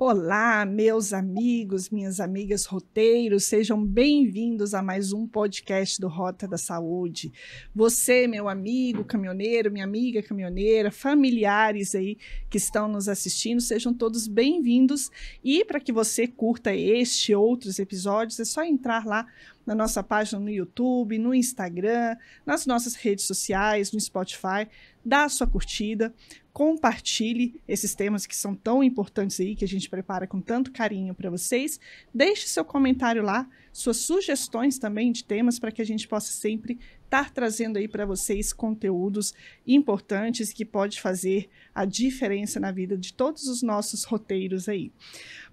Olá, meus amigos, minhas amigas roteiros, sejam bem-vindos a mais um podcast do Rota da Saúde. Você, meu amigo caminhoneiro, minha amiga caminhoneira, familiares aí que estão nos assistindo, sejam todos bem-vindos. E para que você curta este e outros episódios, é só entrar lá na nossa página no YouTube, no Instagram, nas nossas redes sociais, no Spotify, dá a sua curtida, compartilhe esses temas que são tão importantes aí, que a gente prepara com tanto carinho para vocês. Deixe seu comentário lá, suas sugestões também de temas, para que a gente possa sempre estar trazendo aí para vocês conteúdos importantes que pode fazer a diferença na vida de todos os nossos roteiros aí.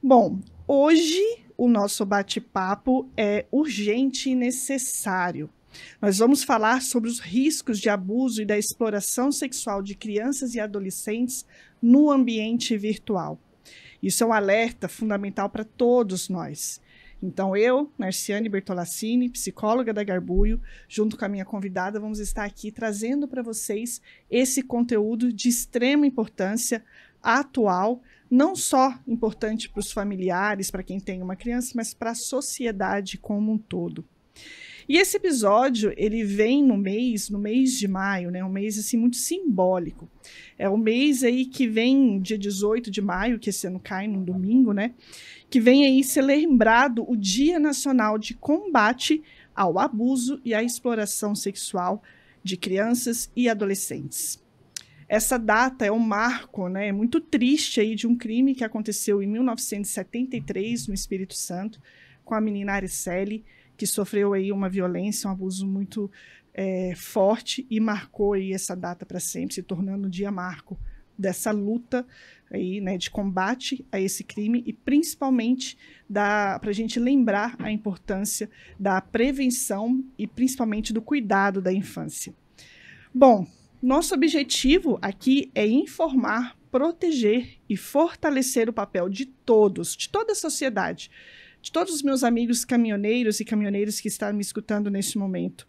Bom, hoje o nosso bate-papo é urgente e necessário. Nós vamos falar sobre os riscos de abuso e da exploração sexual de crianças e adolescentes no ambiente virtual. Isso é um alerta fundamental para todos nós. Então eu, Narciane Bertolassini, psicóloga da Garbuio, junto com a minha convidada, vamos estar aqui trazendo para vocês esse conteúdo de extrema importância atual, não só importante para os familiares, para quem tem uma criança, mas para a sociedade como um todo. E esse episódio, ele vem no mês de maio, né? Um mês assim muito simbólico. É o mês aí que vem dia 18 de maio, que esse ano cai num domingo, né? Que vem aí ser lembrado o Dia Nacional de Combate ao Abuso e à Exploração Sexual de Crianças e Adolescentes. Essa data é um marco, né? Muito triste aí de um crime que aconteceu em 1973 no Espírito Santo com a menina Ariceli, que sofreu aí uma violência, um abuso muito forte e marcou aí essa data para sempre, se tornando o dia marco dessa luta aí, né, de combate a esse crime e principalmente para a gente lembrar a importância da prevenção e principalmente do cuidado da infância. Bom, nosso objetivo aqui é informar, proteger e fortalecer o papel de todos, de toda a sociedade, de todos os meus amigos caminhoneiros e caminhoneiras que estão me escutando neste momento.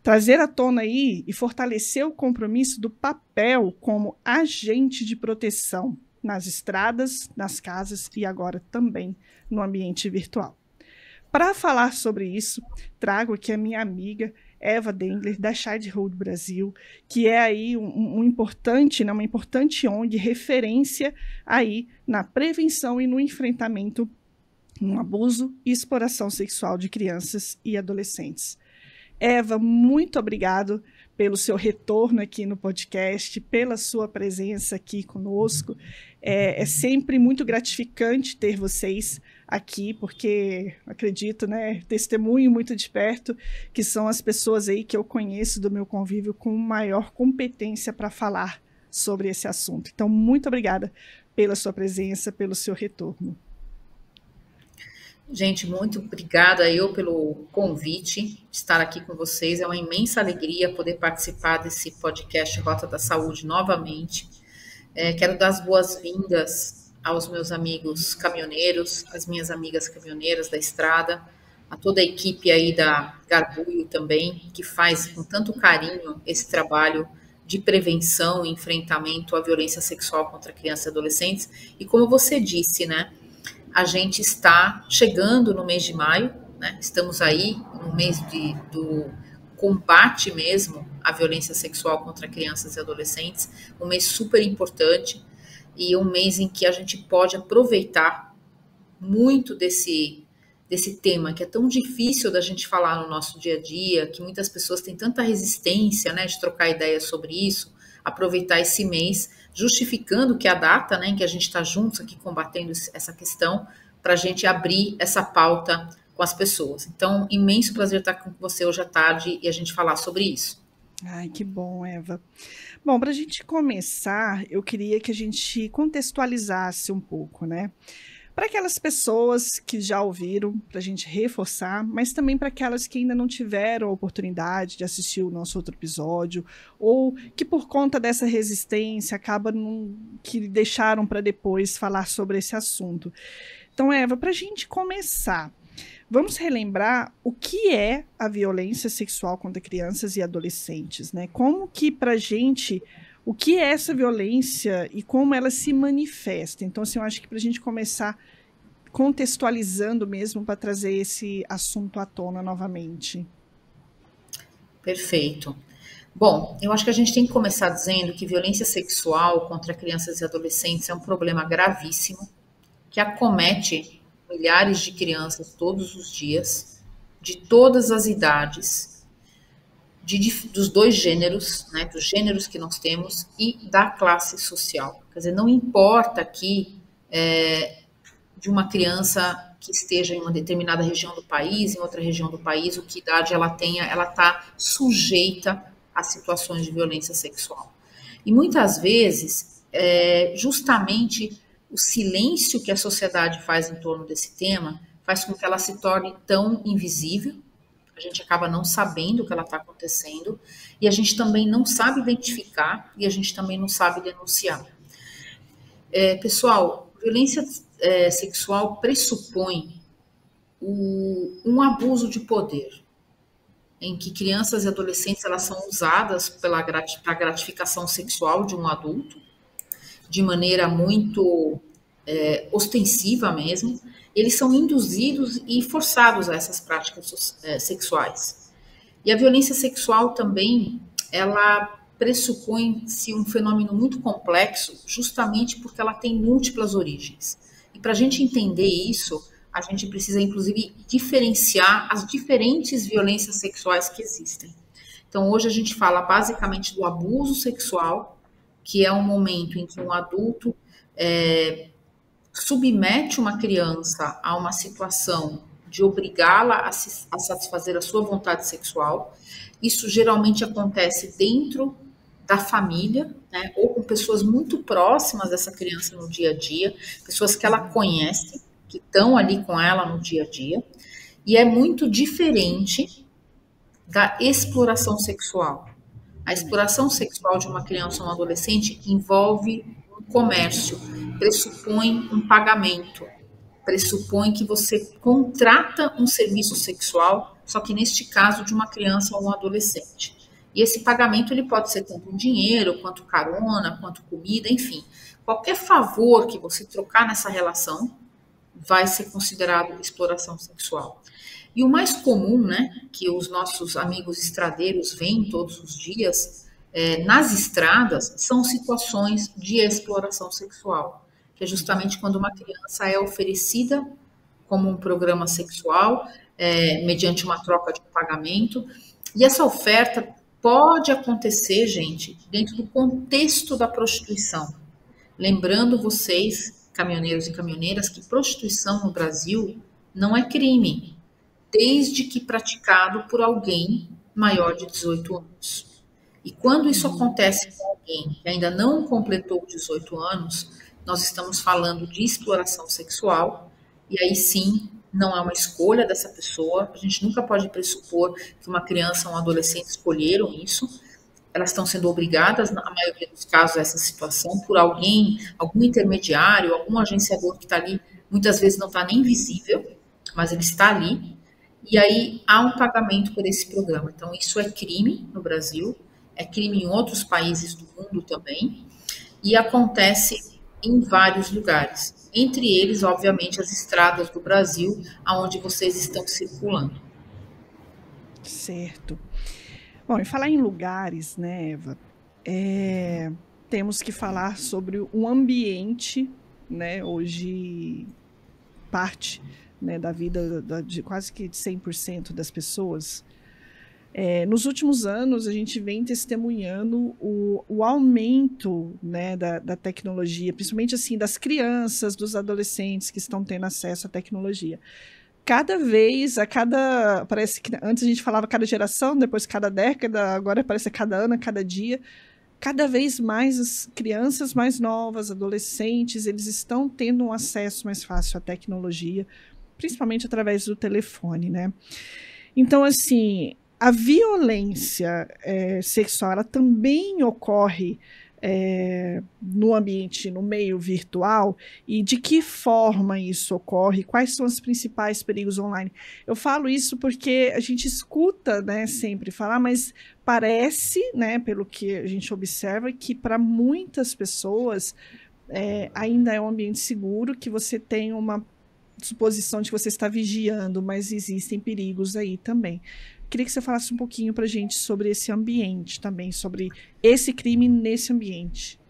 Trazer à tona aí e fortalecer o compromisso do papel como agente de proteção nas estradas, nas casas e agora também no ambiente virtual. Para falar sobre isso, trago aqui a minha amiga Eva Dengler, da Child Road Brasil, que é aí uma importante ONG, referência aí na prevenção e no enfrentamento no abuso e exploração sexual de crianças e adolescentes. Eva, muito obrigado pelo seu retorno aqui no podcast, pela sua presença aqui conosco. É sempre muito gratificante ter vocês aqui, porque acredito, né, testemunho muito de perto, que são as pessoas aí que eu conheço do meu convívio com maior competência para falar sobre esse assunto. Então, muito obrigada pela sua presença, pelo seu retorno. Gente, muito obrigada eu pelo convite de estar aqui com vocês. É uma imensa alegria poder participar desse podcast Rota da Saúde novamente. Quero dar as boas-vindas aos meus amigos caminhoneiros, às minhas amigas caminhoneiras da estrada, a toda a equipe aí da Garbuio também, que faz com tanto carinho esse trabalho de prevenção e enfrentamento à violência sexual contra crianças e adolescentes. E como você disse, né? A gente está chegando no mês de maio, né? Estamos aí no mês do combate mesmo à violência sexual contra crianças e adolescentes, um mês super importante e um mês em que a gente pode aproveitar muito desse tema que é tão difícil da gente falar no nosso dia a dia, que muitas pessoas têm tanta resistência, né, de trocar ideias sobre isso, aproveitar esse mês, justificando que a data, né, em que a gente está juntos aqui combatendo essa questão, para a gente abrir essa pauta com as pessoas. Então, imenso prazer estar com você hoje à tarde e a gente falar sobre isso. Ai, que bom, Eva. Bom, para a gente começar, eu queria que a gente contextualizasse um pouco, né? Para aquelas pessoas que já ouviram, para a gente reforçar, mas também para aquelas que ainda não tiveram a oportunidade de assistir o nosso outro episódio, ou que por conta dessa resistência que deixaram para depois falar sobre esse assunto. Então, Eva, para a gente começar, vamos relembrar o que é a violência sexual contra crianças e adolescentes, né? Como que para a gente o que é essa violência e como ela se manifesta. Então, assim, eu acho que para a gente começar contextualizando mesmo para trazer esse assunto à tona novamente. Perfeito. Bom, eu acho que a gente tem que começar dizendo que violência sexual contra crianças e adolescentes é um problema gravíssimo que acomete milhares de crianças todos os dias, de todas as idades, dos dois gêneros, né, dos gêneros que nós temos e da classe social. Quer dizer, não importa aqui de uma criança que esteja em uma determinada região do país, em outra região do país, o que idade ela tenha, ela está sujeita a situações de violência sexual. E muitas vezes, justamente o silêncio que a sociedade faz em torno desse tema faz com que ela se torne tão invisível, a gente acaba não sabendo o que ela está acontecendo, e a gente também não sabe identificar, e a gente também não sabe denunciar. Pessoal, violência sexual pressupõe um abuso de poder, em que crianças e adolescentes elas são usadas para a gratificação sexual de um adulto, de maneira muito ostensiva mesmo. Eles são induzidos e forçados a essas práticas sexuais. E a violência sexual também, ela pressupõe-se um fenômeno muito complexo, justamente porque ela tem múltiplas origens. E para a gente entender isso, a gente precisa, inclusive, diferenciar as diferentes violências sexuais que existem. Então, hoje a gente fala basicamente do abuso sexual, que é um momento em que um adulto submete uma criança a uma situação de obrigá-la a satisfazer a sua vontade sexual. Isso geralmente acontece dentro da família, né, ou com pessoas muito próximas dessa criança no dia a dia, pessoas que ela conhece, que estão ali com ela no dia a dia, e é muito diferente da exploração sexual. A exploração sexual de uma criança ou um adolescente envolve um comércio, pressupõe um pagamento, pressupõe que você contrata um serviço sexual, só que neste caso de uma criança ou um adolescente. E esse pagamento ele pode ser tanto em dinheiro, quanto carona, quanto comida, enfim. Qualquer favor que você trocar nessa relação vai ser considerado exploração sexual. E o mais comum, né, que os nossos amigos estradeiros veem todos os dias nas estradas, são situações de exploração sexual, que é justamente quando uma criança é oferecida como um programa sexual, mediante uma troca de pagamento, e essa oferta pode acontecer, gente, dentro do contexto da prostituição. Lembrando vocês, caminhoneiros e caminhoneiras, que prostituição no Brasil não é crime, desde que praticado por alguém maior de 18 anos. E quando isso acontece com alguém que ainda não completou 18 anos, nós estamos falando de exploração sexual, e aí sim, não é uma escolha dessa pessoa, a gente nunca pode pressupor que uma criança ou um adolescente escolheram isso, elas estão sendo obrigadas, na maioria dos casos, a essa situação, por alguém, algum intermediário, algum agenciador que está ali, muitas vezes não está nem visível, mas ele está ali, e aí há um pagamento por esse programa. Então, isso é crime no Brasil, é crime em outros países do mundo também, e acontece em vários lugares. Entre eles, obviamente, as estradas do Brasil, aonde vocês estão circulando. Certo. Bom, e falar em lugares, né, Eva, temos que falar sobre um ambiente, né, hoje parte, né, da vida de quase que de 100% das pessoas. Nos últimos anos, a gente vem testemunhando o aumento, né, da tecnologia, principalmente assim, das crianças, dos adolescentes que estão tendo acesso à tecnologia. Cada vez, parece que antes a gente falava cada geração, depois cada década, agora parece cada ano, cada dia. Cada vez mais as crianças mais novas, adolescentes, eles estão tendo um acesso mais fácil à tecnologia, principalmente através do telefone, né? Então, assim, a violência sexual, ela também ocorre no ambiente, no meio virtual, e de que forma isso ocorre, quais são os principais perigos online. Eu falo isso porque a gente escuta, né, sempre falar, mas parece, né, pelo que a gente observa, que para muitas pessoas ainda é um ambiente seguro, que você tem uma suposição de que você está vigiando, mas existem perigos aí também. Queria que você falasse um pouquinho para a gente sobre esse ambiente também, sobre esse crime nesse ambiente.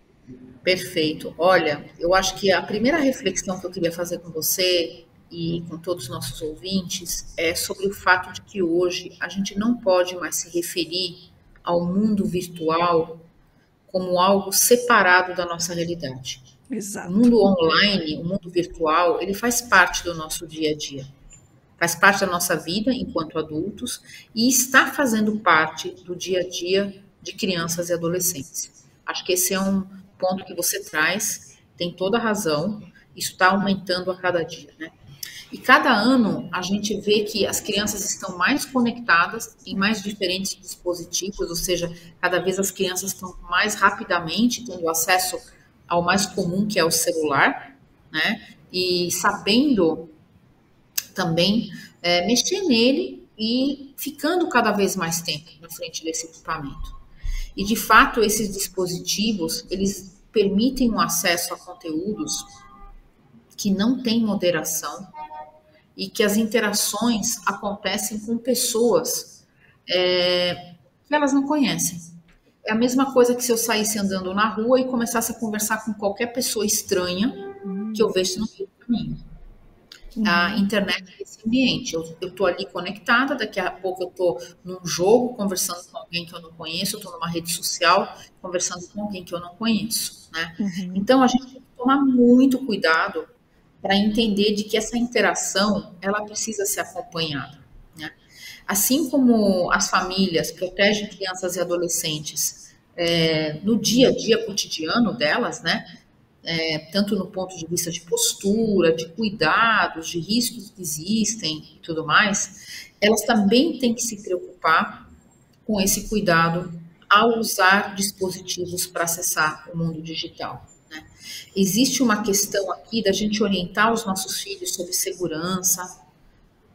Perfeito. Olha, eu acho que a primeira reflexão que eu queria fazer com você e com todos os nossos ouvintes é sobre o fato de que hoje a gente não pode mais se referir ao mundo virtual como algo separado da nossa realidade. O Exato. mundo online, o mundo virtual, ele faz parte do nosso dia a dia, faz parte da nossa vida enquanto adultos e está fazendo parte do dia a dia de crianças e adolescentes. Acho que esse é um ponto que você traz, tem toda a razão, isso está aumentando a cada dia, né? E cada ano a gente vê que as crianças estão mais conectadas em mais diferentes dispositivos, ou seja, cada vez as crianças estão mais rapidamente tendo acesso ao mais comum, que é o celular, né? E sabendo também mexer nele e ficando cada vez mais tempo na frente desse equipamento. E de fato, esses dispositivos, eles permitem um acesso a conteúdos que não têm moderação e que as interações acontecem com pessoas que elas não conhecem. É a mesma coisa que se eu saísse andando na rua e começasse a conversar com qualquer pessoa estranha que eu vejo no meio do caminho. A internet é esse ambiente. Eu estou ali conectada, daqui a pouco eu estou num jogo conversando com alguém que eu não conheço, eu estou numa rede social conversando com alguém que eu não conheço, né? Então a gente tem que tomar muito cuidado para entender de que essa interação ela precisa ser acompanhada, né? Assim como as famílias protegem crianças e adolescentes no dia a dia cotidiano delas, né? Tanto no ponto de vista de postura, de cuidados, de riscos que existem e tudo mais, elas também têm que se preocupar com esse cuidado ao usar dispositivos para acessar o mundo digital, né? Existe uma questão aqui da gente orientar os nossos filhos sobre segurança,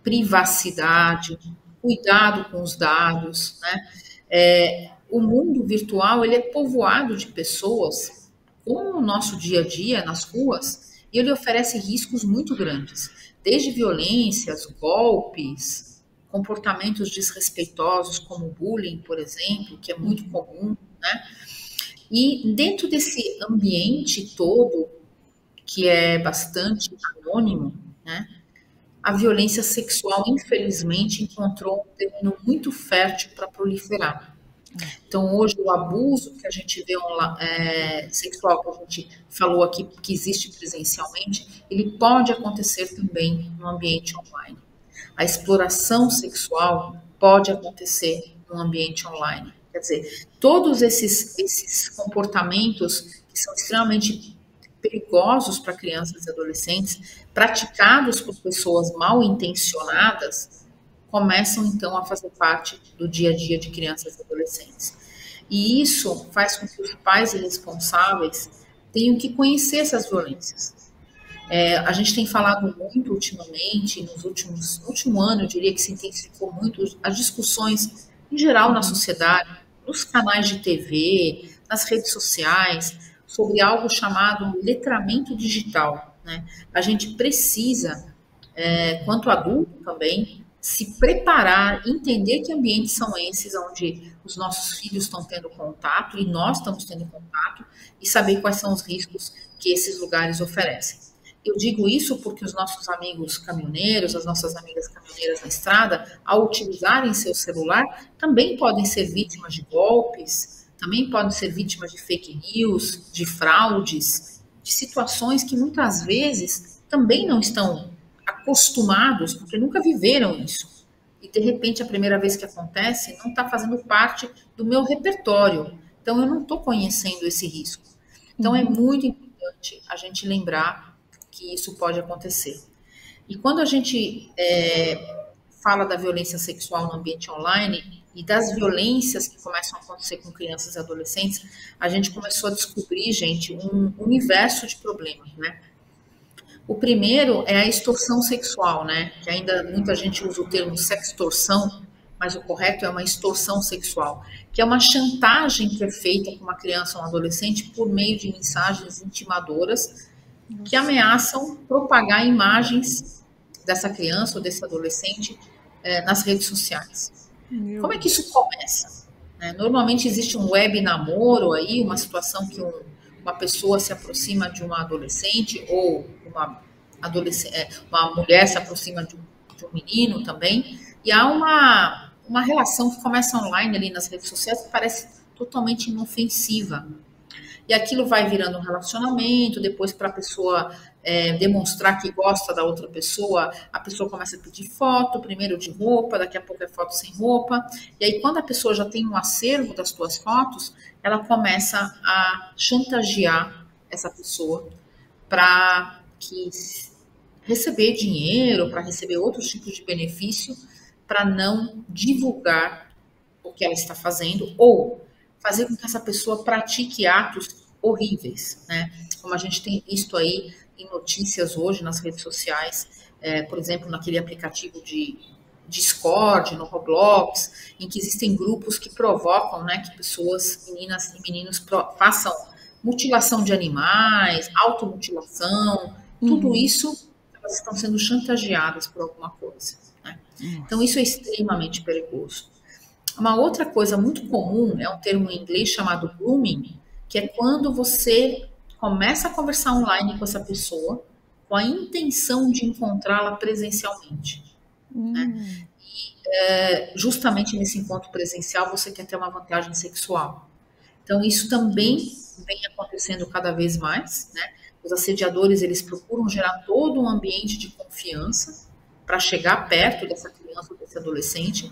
privacidade, cuidado com os dados, né? O mundo virtual ele é povoado de pessoas com o nosso dia a dia nas ruas e ele oferece riscos muito grandes, desde violências, golpes, comportamentos desrespeitosos como bullying, por exemplo, que é muito comum, né? E dentro desse ambiente todo, que é bastante anônimo, né? A violência sexual, infelizmente, encontrou um terreno muito fértil para proliferar. Então, hoje, o abuso que a gente vê sexual, que a gente falou aqui, que existe presencialmente, ele pode acontecer também no ambiente online. A exploração sexual pode acontecer no ambiente online. Quer dizer, todos esses comportamentos que são extremamente perigosos para crianças e adolescentes, praticados por pessoas mal intencionadas, começam então a fazer parte do dia a dia de crianças e adolescentes. E isso faz com que os pais responsáveis tenham que conhecer essas violências. A gente tem falado muito ultimamente, no último ano, eu diria que se intensificou muito as discussões em geral na sociedade, nos canais de TV, nas redes sociais, sobre algo chamado letramento digital, né? A gente precisa, quanto adulto também, se preparar, entender que ambientes são esses onde os nossos filhos estão tendo contato e nós estamos tendo contato e saber quais são os riscos que esses lugares oferecem. Eu digo isso porque os nossos amigos caminhoneiros, as nossas amigas caminhoneiras na estrada, ao utilizarem seu celular, também podem ser vítimas de golpes, também podem ser vítimas de fake news, de fraudes, de situações que muitas vezes também não estão acostumados, porque nunca viveram isso. E, de repente, a primeira vez que acontece, não está fazendo parte do meu repertório. Então, eu não estou conhecendo esse risco. Então, é muito importante a gente lembrar que isso pode acontecer. E quando a gente fala da violência sexual no ambiente online e das violências que começam a acontecer com crianças e adolescentes, a gente começou a descobrir, gente, um universo de problemas, né? O primeiro é a extorsão sexual, né? Que ainda muita gente usa o termo sextorção, mas o correto é uma extorsão sexual, que é uma chantagem que é feita com uma criança ou um adolescente por meio de mensagens intimadoras que ameaçam propagar imagens dessa criança ou desse adolescente nas redes sociais. Como é que isso começa? Normalmente existe um web namoro aí, uma situação que uma pessoa se aproxima de uma adolescente ou uma mulher se aproxima de um menino também, e há uma relação que começa online ali nas redes sociais que parece totalmente inofensiva. E aquilo vai virando um relacionamento, depois para a pessoa demonstrar que gosta da outra pessoa, a pessoa começa a pedir foto, primeiro de roupa, daqui a pouco é foto sem roupa, e aí quando a pessoa já tem um acervo das suas fotos, ela começa a chantagear essa pessoa para que receber dinheiro, para receber outros tipos de benefício, para não divulgar o que ela está fazendo ou fazer com que essa pessoa pratique atos horríveis, né? Como a gente tem visto aí em notícias hoje nas redes sociais, por exemplo, naquele aplicativo de Discord, no Roblox, em que existem grupos que provocam, né, que pessoas, meninas e meninos, façam mutilação de animais, automutilação, tudo isso elas estão sendo chantageadas por alguma coisa, né? Então isso é extremamente perigoso. Uma outra coisa muito comum é um termo em inglês chamado grooming, que é quando você começa a conversar online com essa pessoa com a intenção de encontrá-la presencialmente, né? E justamente nesse encontro presencial você quer ter uma vantagem sexual. Então isso também vem acontecendo cada vez mais, né? Os assediadores, eles procuram gerar todo um ambiente de confiança para chegar perto dessa criança ou desse adolescente,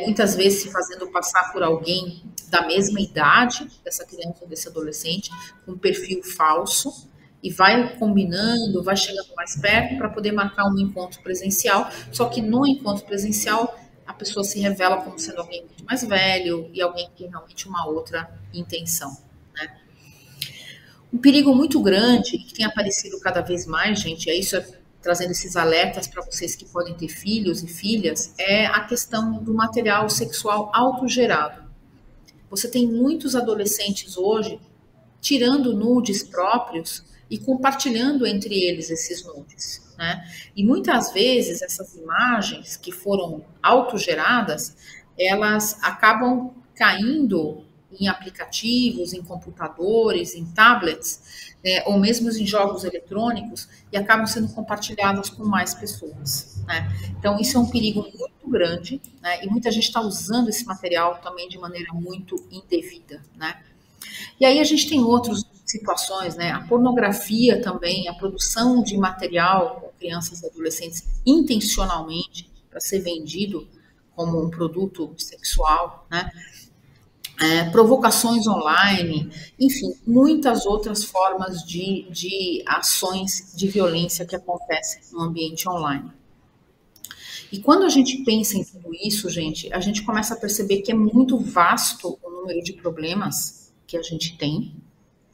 muitas vezes se fazendo passar por alguém da mesma idade dessa criança ou desse adolescente, com um perfil falso, e vai combinando, vai chegando mais perto para poder marcar um encontro presencial, só que no encontro presencial a pessoa se revela como sendo alguém muito mais velho e alguém que tem realmente uma outra intenção, né? Um perigo muito grande, que tem aparecido cada vez mais, gente, trazendo esses alertas para vocês que podem ter filhos e filhas, é a questão do material sexual autogerado. Você tem muitos adolescentes hoje tirando nudes próprios e compartilhando entre eles esses nudes, né? E muitas vezes essas imagens que foram autogeradas, elas acabam caindo em aplicativos, em computadores, em tablets, ou mesmo em jogos eletrônicos, e acabam sendo compartilhadas com mais pessoas, né? Então, isso é um perigo muito grande, né? E muita gente está usando esse material também de maneira muito indevida, né? E aí a gente tem outras situações, né? A pornografia também, a produção de material com crianças e adolescentes intencionalmente para ser vendido como um produto sexual, né? Provocações online, enfim, muitas outras formas de ações de violência que acontecem no ambiente online. E quando a gente pensa em tudo isso, gente, a gente começa a perceber que é muito vasto o número de problemas que a gente tem,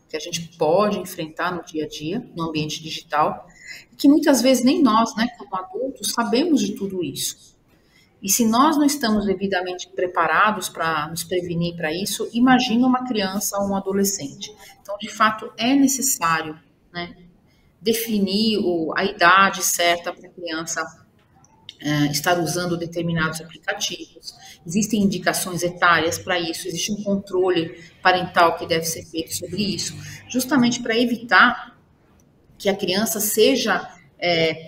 que a gente pode enfrentar no dia a dia, no ambiente digital, que muitas vezes nem nós, né, como adultos, sabemos de tudo isso. E se nós não estamos devidamente preparados para nos prevenir para isso, imagina uma criança ou um adolescente. Então, de fato, é necessário, né, definir a idade certa para a criança estar usando determinados aplicativos. Existem indicações etárias para isso, existe um controle parental que deve ser feito sobre isso, justamente para evitar que a criança seja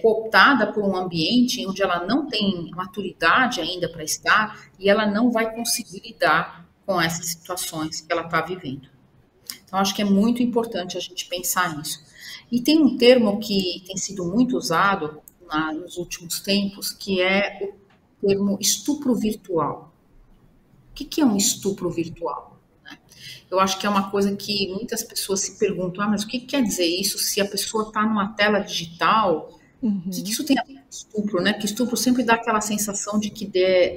cooptada por um ambiente onde ela não tem maturidade ainda para estar e ela não vai conseguir lidar com essas situações que ela está vivendo. Então, acho que é muito importante a gente pensar nisso. E tem um termo que tem sido muito usado nos últimos tempos, que é o termo estupro virtual. O que é um estupro virtual? Eu acho que é uma coisa que muitas pessoas se perguntam, mas o que quer dizer isso se a pessoa está numa tela digital O que isso tem a ver com estupro, né? Que estupro sempre dá aquela sensação de que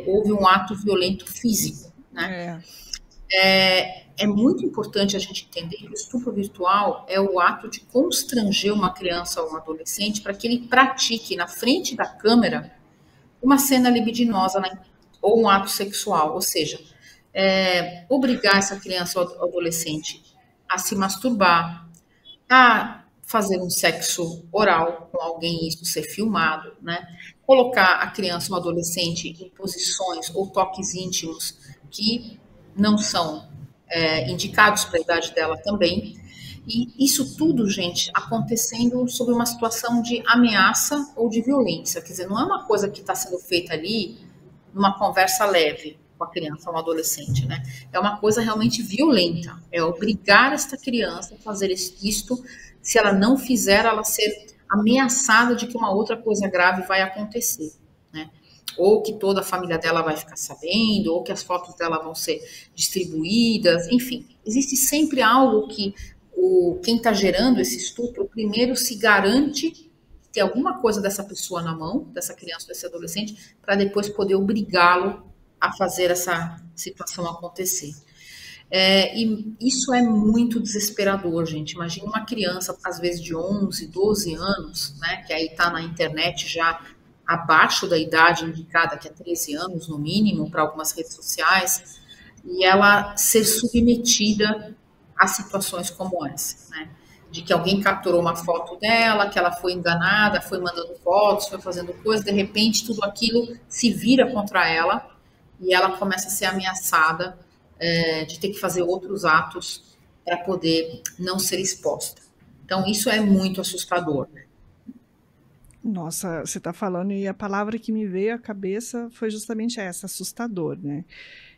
houve um ato violento físico, né? É muito importante a gente entender que o estupro virtual é o ato de constranger uma criança ou um adolescente para que ele pratique na frente da câmera uma cena libidinosa, né? Ou um ato sexual, ou seja, obrigar essa criança ou adolescente a se masturbar, a fazer um sexo oral com alguém, isso ser filmado, né? Colocar a criança ou adolescente em posições ou toques íntimos que não são indicados para a idade dela também. E isso tudo, gente, acontecendo sob uma situação de ameaça ou de violência. Quer dizer, não é uma coisa que está sendo feita ali numa conversa leve com a criança ou um adolescente, né? É uma coisa realmente violenta. É obrigar esta criança a fazer isto. Se ela não fizer, ela ser ameaçada de que uma outra coisa grave vai acontecer, né? Ou que toda a família dela vai ficar sabendo, ou que as fotos dela vão ser distribuídas, enfim. Existe sempre algo que quem está gerando esse estupro, primeiro se garante ter alguma coisa dessa pessoa na mão, dessa criança, desse adolescente, para depois poder obrigá-lo a fazer essa situação acontecer. E isso é muito desesperador, gente. Imagina uma criança, às vezes de 11, 12 anos, né, que aí está na internet já abaixo da idade indicada, que é 13 anos no mínimo, para algumas redes sociais, e ela ser submetida a situações como essa, né? De que alguém capturou uma foto dela, que ela foi enganada, foi mandando fotos, foi fazendo coisas, de repente tudo aquilo se vira contra ela e ela começa a ser ameaçada de ter que fazer outros atos para poder não ser exposta. Então, isso é muito assustador, né? Nossa, você está falando e a palavra que me veio à cabeça foi justamente essa, assustador, né?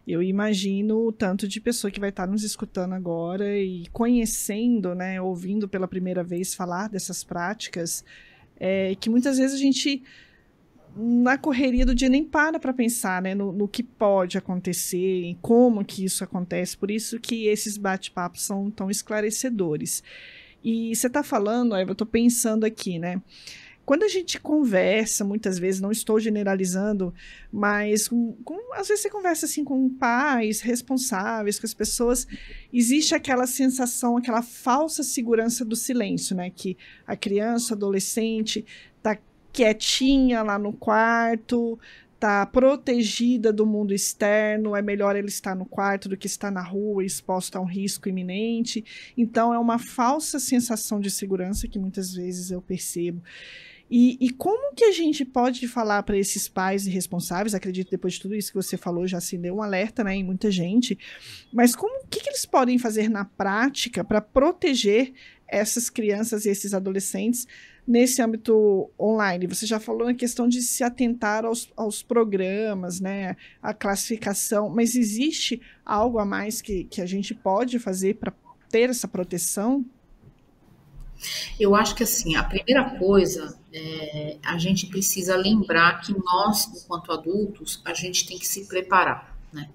Eu imagino o tanto de pessoa que vai estar nos escutando agora e conhecendo, né, ouvindo pela primeira vez falar dessas práticas, que muitas vezes a gente, na correria do dia, nem para pensar, né, no que pode acontecer, em como que isso acontece. Por isso que esses bate-papos são tão esclarecedores. E você está falando, Eva, eu estou pensando aqui, né? Quando a gente conversa, muitas vezes, não estou generalizando, mas às vezes você conversa assim com pais responsáveis, com as pessoas, existe aquela sensação, aquela falsa segurança do silêncio, né? Que a criança, adolescente, tá quietinha lá no quarto, tá protegida do mundo externo, é melhor ele estar no quarto do que estar na rua, exposto a um risco iminente. Então, é uma falsa sensação de segurança que muitas vezes eu percebo. E como que a gente pode falar para esses pais irresponsáveis? Acredito, depois de tudo isso que você falou, já se deu um alerta, né, em muita gente, mas o que eles podem fazer na prática para proteger essas crianças e esses adolescentes nesse âmbito online? Você já falou na questão de se atentar aos programas, né, a classificação, mas existe algo a mais que a gente pode fazer para ter essa proteção? Eu acho que, assim, a primeira coisa, a gente precisa lembrar que nós, enquanto adultos, a gente tem que se preparar, né?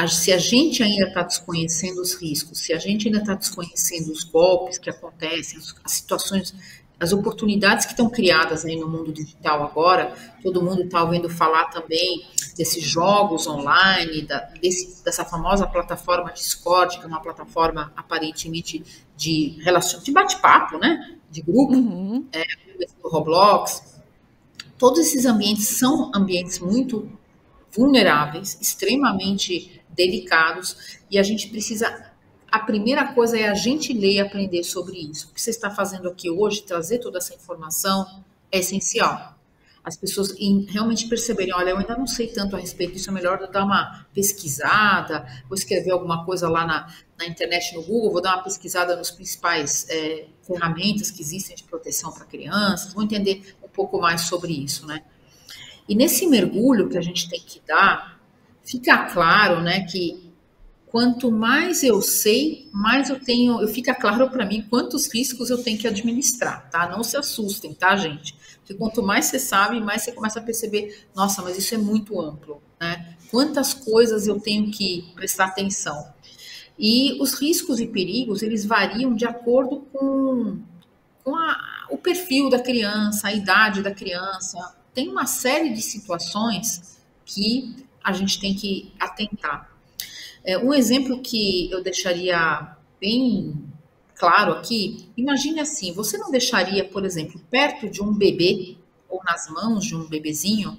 Se a gente ainda está desconhecendo os riscos, se a gente ainda está desconhecendo os golpes que acontecem, as situações, as oportunidades que estão criadas aí no mundo digital agora, todo mundo está ouvindo falar também desses jogos online, dessa famosa plataforma Discord, que é uma plataforma aparentemente de bate-papo, né? De grupo, do Roblox. Todos esses ambientes são ambientes muito vulneráveis, extremamente delicados, e a gente precisa. A primeira coisa é a gente ler e aprender sobre isso. O que você está fazendo aqui hoje, trazer toda essa informação, é essencial. As pessoas realmente perceberem, olha, eu ainda não sei tanto a respeito disso, é melhor eu dar uma pesquisada, vou escrever alguma coisa lá na internet, no Google, vou dar uma pesquisada nos principais ferramentas que existem de proteção para crianças, vou entender um pouco mais sobre isso, né? E nesse mergulho que a gente tem que dar, fica claro, né, que quanto mais eu sei, mais fica claro para mim quantos riscos eu tenho que administrar, tá? Não se assustem, tá, gente? Porque quanto mais você sabe, mais você começa a perceber, nossa, mas isso é muito amplo, né? Quantas coisas eu tenho que prestar atenção. E os riscos e perigos, eles variam de acordo com o perfil da criança, a idade da criança. Tem uma série de situações que a gente tem que atentar. Um exemplo que eu deixaria bem claro aqui, imagine assim, você não deixaria, por exemplo, perto de um bebê ou nas mãos de um bebezinho,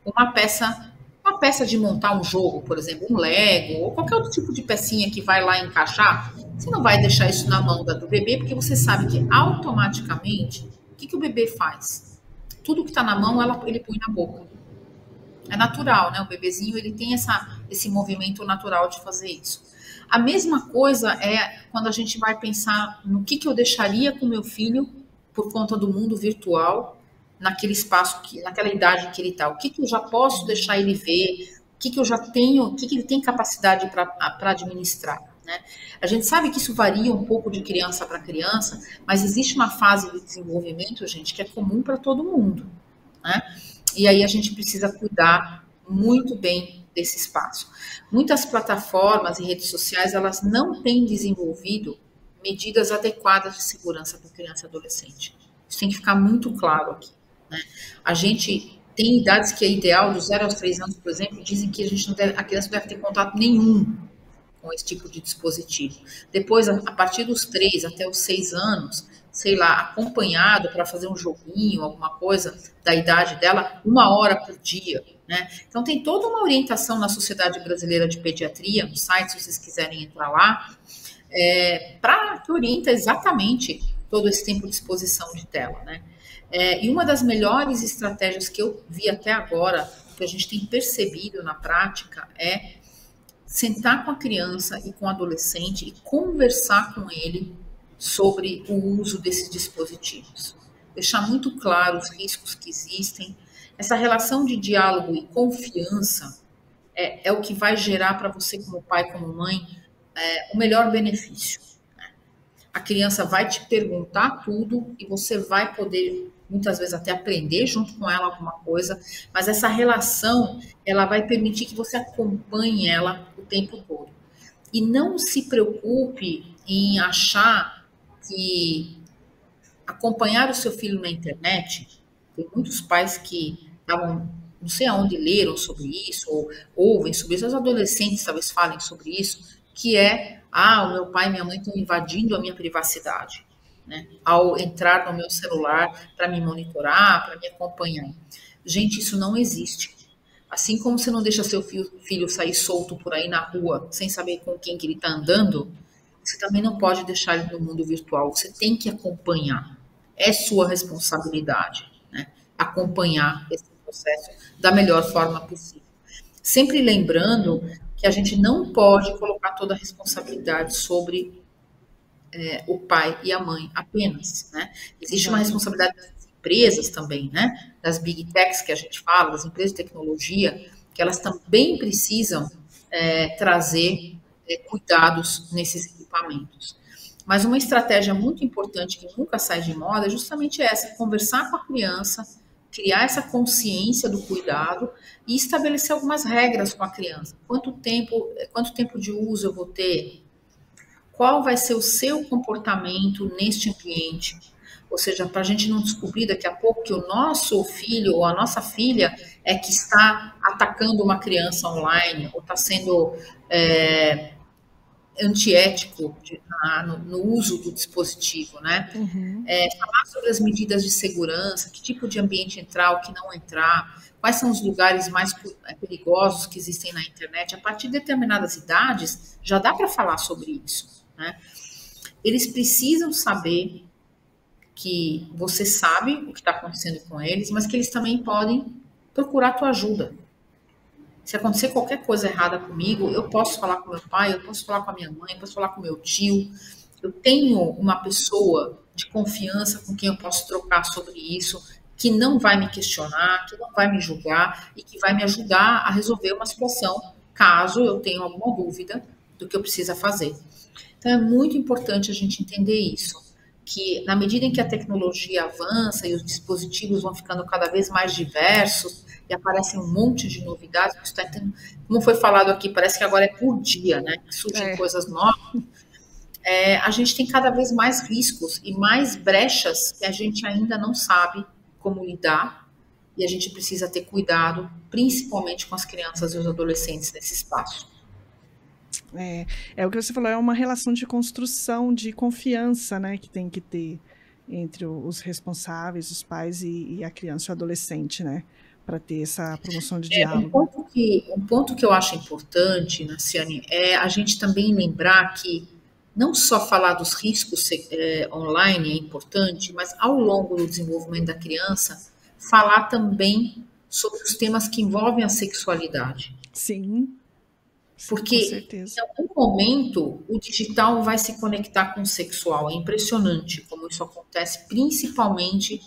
uma peça de montar um jogo, por exemplo, um Lego ou qualquer outro tipo de pecinha que vai lá encaixar. Você não vai deixar isso na mão do bebê, porque você sabe que automaticamente, o que o bebê faz? Tudo que está na mão, ele põe na boca. É natural, né? O bebezinho, ele tem esse movimento natural de fazer isso. A mesma coisa é quando a gente vai pensar no que eu deixaria com meu filho por conta do mundo virtual, naquele espaço, naquela idade que ele está. O que eu já posso deixar ele ver, o que eu já tenho, o que ele tem capacidade para administrar. Né? A gente sabe que isso varia um pouco de criança para criança, mas existe uma fase de desenvolvimento, gente, que é comum para todo mundo. Né? E aí a gente precisa cuidar muito bem desse espaço. Muitas plataformas e redes sociais, elas não têm desenvolvido medidas adequadas de segurança para criança e adolescente. Isso tem que ficar muito claro aqui. Né? A gente tem idades que é ideal, dos 0 aos 3 anos, por exemplo, dizem que a criança não deve ter contato nenhum com esse tipo de dispositivo. Depois, a partir dos 3 até os 6 anos, sei lá, acompanhado para fazer um joguinho, alguma coisa da idade dela, 1 hora por dia. Né? Então, tem toda uma orientação na Sociedade Brasileira de Pediatria, no site, se vocês quiserem entrar lá, que orienta exatamente todo esse tempo de exposição de tela. Né? E uma das melhores estratégias que eu vi até agora, que a gente tem percebido na prática, é sentar com a criança e com o adolescente e conversar com ele sobre o uso desses dispositivos. Deixar muito claro os riscos que existem. Essa relação de diálogo e confiança é o que vai gerar para você, como pai, como mãe, o melhor benefício. A criança vai te perguntar tudo e você vai poder, muitas vezes, até aprender junto com ela alguma coisa, mas essa relação, ela vai permitir que você acompanhe ela o tempo todo. E não se preocupe em achar que acompanhar o seu filho na internet, tem muitos pais que estavam, não sei aonde leram sobre isso, ou ouvem sobre isso, os adolescentes talvez falem sobre isso, que o meu pai e minha mãe estão invadindo a minha privacidade, né? Ao entrar no meu celular para me monitorar, para me acompanhar. Gente, isso não existe. Assim como você não deixa seu filho sair solto por aí na rua, sem saber com quem que ele está andando, você também não pode deixar ele no mundo virtual. Você tem que acompanhar. É sua responsabilidade, né? Acompanhar esse processo da melhor forma possível. Sempre lembrando que a gente não pode colocar toda a responsabilidade sobre o pai e a mãe apenas, né? Existe uma responsabilidade das empresas também, né? Das big techs que a gente fala, das empresas de tecnologia, que elas também precisam trazer cuidados nesses equipamentos. Mas uma estratégia muito importante que nunca sai de moda é justamente essa: conversar com a criança, criar essa consciência do cuidado e estabelecer algumas regras com a criança. Quanto tempo de uso eu vou ter? Qual vai ser o seu comportamento neste ambiente? Ou seja, para a gente não descobrir daqui a pouco que o nosso filho ou a nossa filha é que está atacando uma criança online ou está sendo antiético no uso do dispositivo, né? Uhum. Falar sobre as medidas de segurança, que tipo de ambiente entrar, o que não entrar, quais são os lugares mais perigosos que existem na internet. A partir de determinadas idades, já dá para falar sobre isso, né? Eles precisam saber que você sabe o que está acontecendo com eles, mas que eles também podem procurar a tua ajuda. Se acontecer qualquer coisa errada comigo, eu posso falar com meu pai, eu posso falar com a minha mãe, eu posso falar com meu tio. Eu tenho uma pessoa de confiança com quem eu posso trocar sobre isso, que não vai me questionar, que não vai me julgar e que vai me ajudar a resolver uma situação, caso eu tenha alguma dúvida do que eu preciso fazer. Então, é muito importante a gente entender isso, que na medida em que a tecnologia avança e os dispositivos vão ficando cada vez mais diversos, e aparecem um monte de novidades, como foi falado aqui, parece que agora é por dia, né? Surgem coisas novas. a gente tem cada vez mais riscos e mais brechas que a gente ainda não sabe como lidar, e a gente precisa ter cuidado, principalmente com as crianças e os adolescentes nesse espaço. É o que você falou, é uma relação de construção, de confiança, né, que tem que ter entre os responsáveis, os pais e a criança e o adolescente, né, para ter essa promoção de diálogo. Um ponto que eu acho importante, Naciane, é a gente também lembrar que não só falar dos riscos online é importante, mas ao longo do desenvolvimento da criança, falar também sobre os temas que envolvem a sexualidade. Sim, Porque com certeza. em algum momento o digital vai se conectar com o sexual. É impressionante como isso acontece, principalmente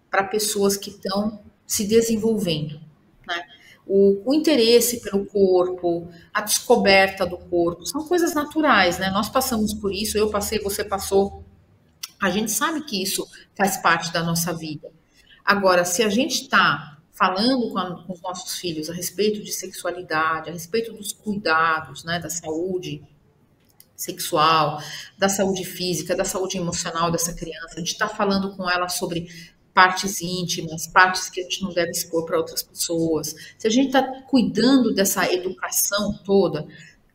para pessoas que estão se desenvolvendo, né? O interesse pelo corpo, a descoberta do corpo, são coisas naturais, né? Nós passamos por isso, eu passei, você passou. A gente sabe que isso faz parte da nossa vida. Agora, se a gente está falando com os nossos filhos a respeito de sexualidade, a respeito dos cuidados, né, da saúde sexual, da saúde física, da saúde emocional dessa criança, a gente está falando com ela sobre partes íntimas, partes que a gente não deve expor para outras pessoas. Se a gente está cuidando dessa educação toda,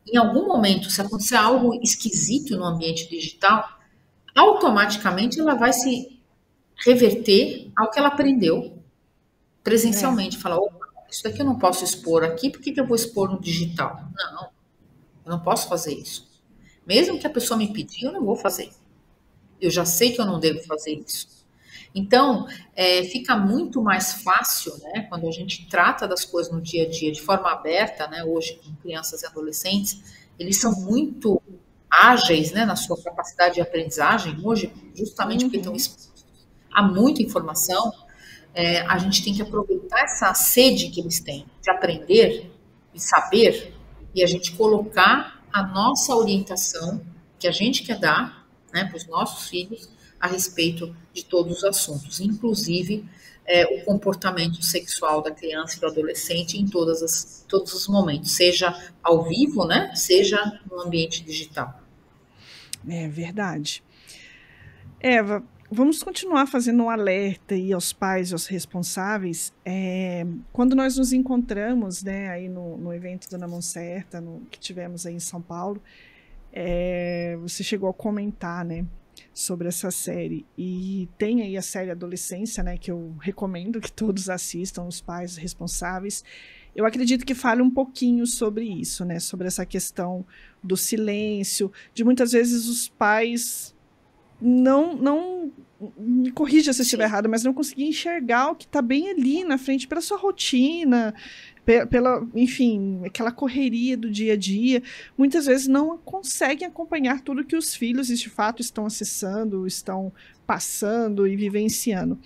em algum momento, se acontecer algo esquisito no ambiente digital, automaticamente ela vai se reverter ao que ela aprendeu presencialmente. Falar, opa, isso daqui eu não posso expor aqui, por que eu vou expor no digital? Não, eu não posso fazer isso. Mesmo que a pessoa me pedir, eu não vou fazer. Eu já sei que eu não devo fazer isso. Então, fica muito mais fácil, né, quando a gente trata das coisas no dia a dia de forma aberta, né, hoje com crianças e adolescentes, eles são muito ágeis, né, na sua capacidade de aprendizagem, hoje, justamente porque estão expostos a muita informação, a gente tem que aproveitar essa sede que eles têm de aprender e saber, e a gente colocar a nossa orientação, que a gente quer dar, né, para os nossos filhos, a respeito de todos os assuntos, inclusive o comportamento sexual da criança e do adolescente em todos os momentos, seja ao vivo, né, seja no ambiente digital. É verdade. Eva, vamos continuar fazendo um alerta aí aos pais e aos responsáveis. Quando nós nos encontramos, né, aí no evento Dona Mão Certa, que tivemos aí em São Paulo, você chegou a comentar, né, sobre essa série, e tem aí a série Adolescência, né, que eu recomendo que todos assistam, os pais responsáveis. Eu acredito que fale um pouquinho sobre isso, né, sobre essa questão do silêncio, de muitas vezes os pais não me corrija se eu estiver errado, mas não conseguir enxergar o que está bem ali na frente pela sua rotina, enfim, aquela correria do dia a dia, muitas vezes não conseguem acompanhar tudo que os filhos, de fato, estão acessando, estão passando e vivenciando.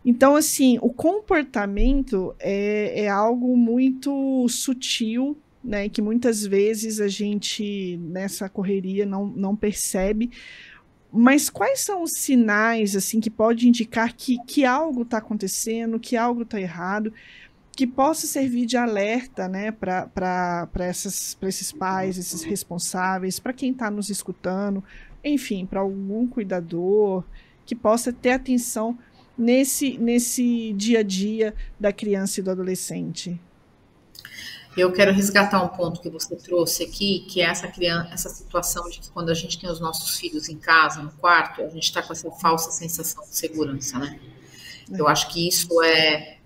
Então, assim, o comportamento é algo muito sutil, né, que muitas vezes a gente, nessa correria, não percebe. Mas quais são os sinais, assim, que pode indicar que algo está acontecendo, que algo está errado, que possa servir de alerta, né, para esses pais, esses responsáveis, para quem está nos escutando, enfim, para algum cuidador, que possa ter atenção nesse dia a dia da criança e do adolescente? Eu quero resgatar um ponto que você trouxe aqui, que é essa situação de que quando a gente tem os nossos filhos em casa, no quarto, a gente está com essa falsa sensação de segurança, né? Eu acho que isso é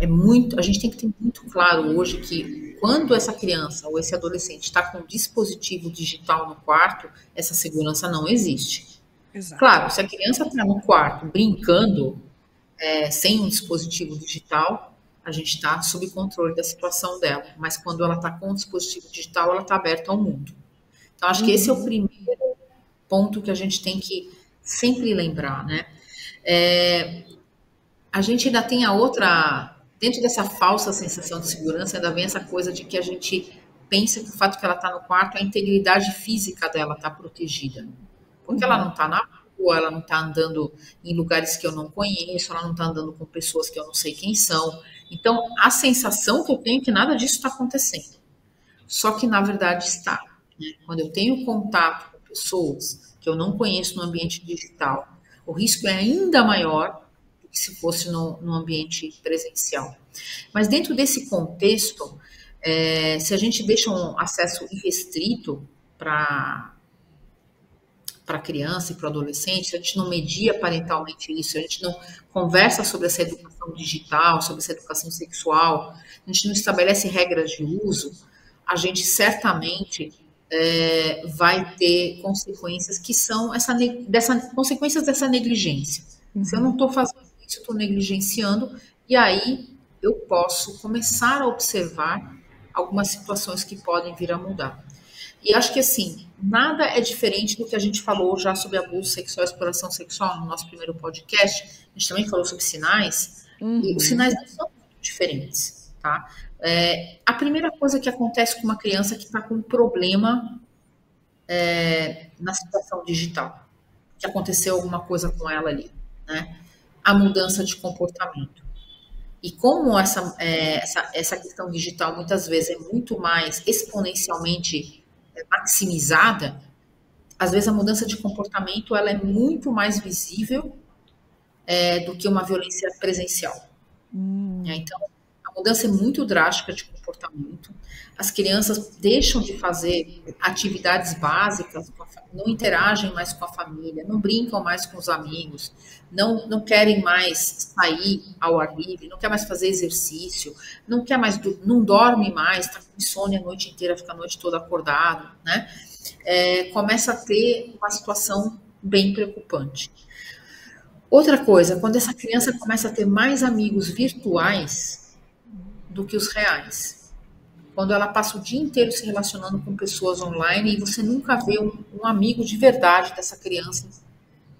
muito. A gente tem que ter muito claro hoje que quando essa criança ou esse adolescente está com um dispositivo digital no quarto, essa segurança não existe. Exato. Claro, se a criança está no quarto brincando, sem um dispositivo digital, a gente está sob controle da situação dela. Mas quando ela está com o dispositivo digital, ela está aberta ao mundo. Então, acho que esse é o primeiro ponto que a gente tem que sempre lembrar, né? A gente ainda tem a outra... Dentro dessa falsa sensação de segurança, ainda vem essa coisa de que a gente pensa que o fato que ela está no quarto, a integridade física dela está protegida. Porque ela não está na rua, ela não está andando em lugares que eu não conheço, ela não está andando com pessoas que eu não sei quem são. Então, a sensação que eu tenho é que nada disso está acontecendo. Só que, na verdade, está. Né? Quando eu tenho contato com pessoas que eu não conheço no ambiente digital, o risco é ainda maior do que se fosse no ambiente presencial. Mas dentro desse contexto, se a gente deixa um acesso irrestrito para a criança e para o adolescente, se a gente não media parentalmente isso, se a gente não conversa sobre essa educação digital, sobre essa educação sexual, a gente não estabelece regras de uso, a gente certamente vai ter consequências que são consequências dessa negligência. Se eu não estou fazendo isso, eu estou negligenciando, e aí eu posso começar a observar algumas situações que podem vir a mudar. E acho que, assim, nada é diferente do que a gente falou já sobre abuso sexual e exploração sexual no nosso primeiro podcast. A gente também falou sobre sinais, e os sinais não são muito diferentes, tá? A primeira coisa que acontece com uma criança que está com um problema na situação digital, que aconteceu alguma coisa com ela ali, né? A mudança de comportamento. E como essa questão digital muitas vezes é muito mais exponencialmente maximizada, às vezes a mudança de comportamento ela é muito mais visível do que uma violência presencial. Então, a mudança é muito drástica de comportamento. As crianças deixam de fazer atividades básicas, não interagem mais com a família, não brincam mais com os amigos, não querem mais sair ao ar livre, não quer mais fazer exercício, não dorme mais, está com insônia a noite inteira, fica a noite toda acordado, né? Começa a ter uma situação bem preocupante. Outra coisa, quando essa criança começa a ter mais amigos virtuais do que os reais. Quando ela passa o dia inteiro se relacionando com pessoas online e você nunca vê um amigo de verdade dessa criança,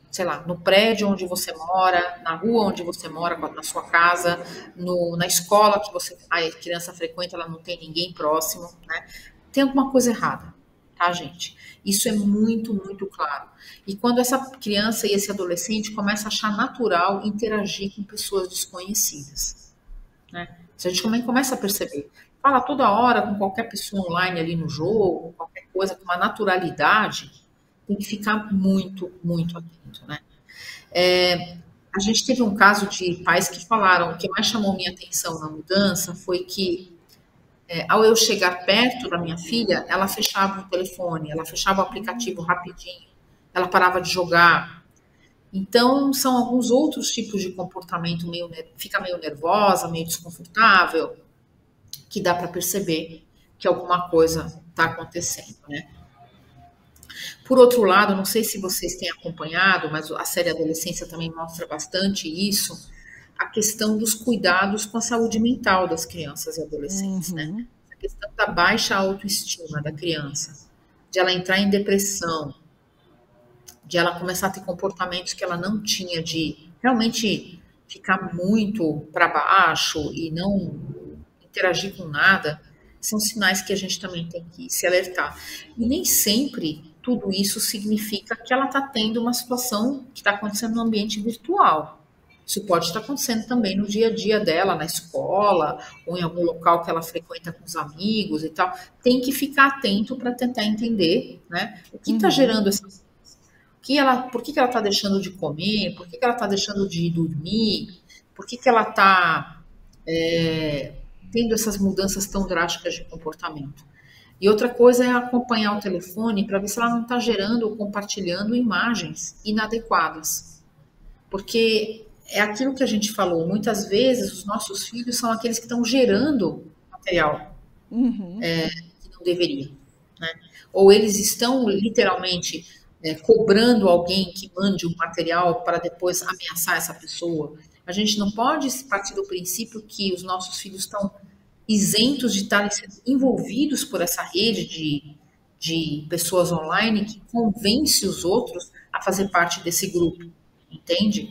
sei lá, no prédio onde você mora, na rua onde você mora, na sua casa, na escola que a criança frequenta, ela não tem ninguém próximo, né? Tem alguma coisa errada, tá, gente? Isso é muito, muito claro. E quando essa criança e esse adolescente começa a achar natural interagir com pessoas desconhecidas, né? Isso a gente também começa a perceber. Fala toda hora com qualquer pessoa online ali no jogo, qualquer coisa com uma naturalidade, tem que ficar muito, muito atento, né? A gente teve um caso de pais que falaram, o que mais chamou minha atenção na mudança foi que ao eu chegar perto da minha filha, ela fechava o telefone, ela fechava o aplicativo rapidinho, ela parava de jogar. Então, são alguns outros tipos de comportamento, fica meio nervosa, meio desconfortável, que dá para perceber que alguma coisa está acontecendo, né? Por outro lado, não sei se vocês têm acompanhado, mas a série Adolescência também mostra bastante isso, a questão dos cuidados com a saúde mental das crianças e adolescentes, né? A questão da baixa autoestima da criança, de ela entrar em depressão, de ela começar a ter comportamentos que ela não tinha, de realmente ficar muito para baixo e não interagir com nada, são sinais que a gente também tem que se alertar. E nem sempre tudo isso significa que ela está tendo uma situação que está acontecendo no ambiente virtual. Isso pode estar acontecendo também no dia a dia dela, na escola, ou em algum local que ela frequenta com os amigos e tal. Tem que ficar atento para tentar entender, né, o que está gerando essas por que ela está deixando de comer, por que ela está deixando de dormir, por que ela está tendo essas mudanças tão drásticas de comportamento. E outra coisa é acompanhar o telefone para ver se ela não está gerando ou compartilhando imagens inadequadas. Porque é aquilo que a gente falou, muitas vezes os nossos filhos são aqueles que estão gerando material que não deveria, né? Ou eles estão literalmente cobrando alguém que mande um material para depois ameaçar essa pessoa. A gente não pode partir do princípio que os nossos filhos estão isentos de estarem envolvidos por essa rede de pessoas online que convence os outros a fazer parte desse grupo, entende?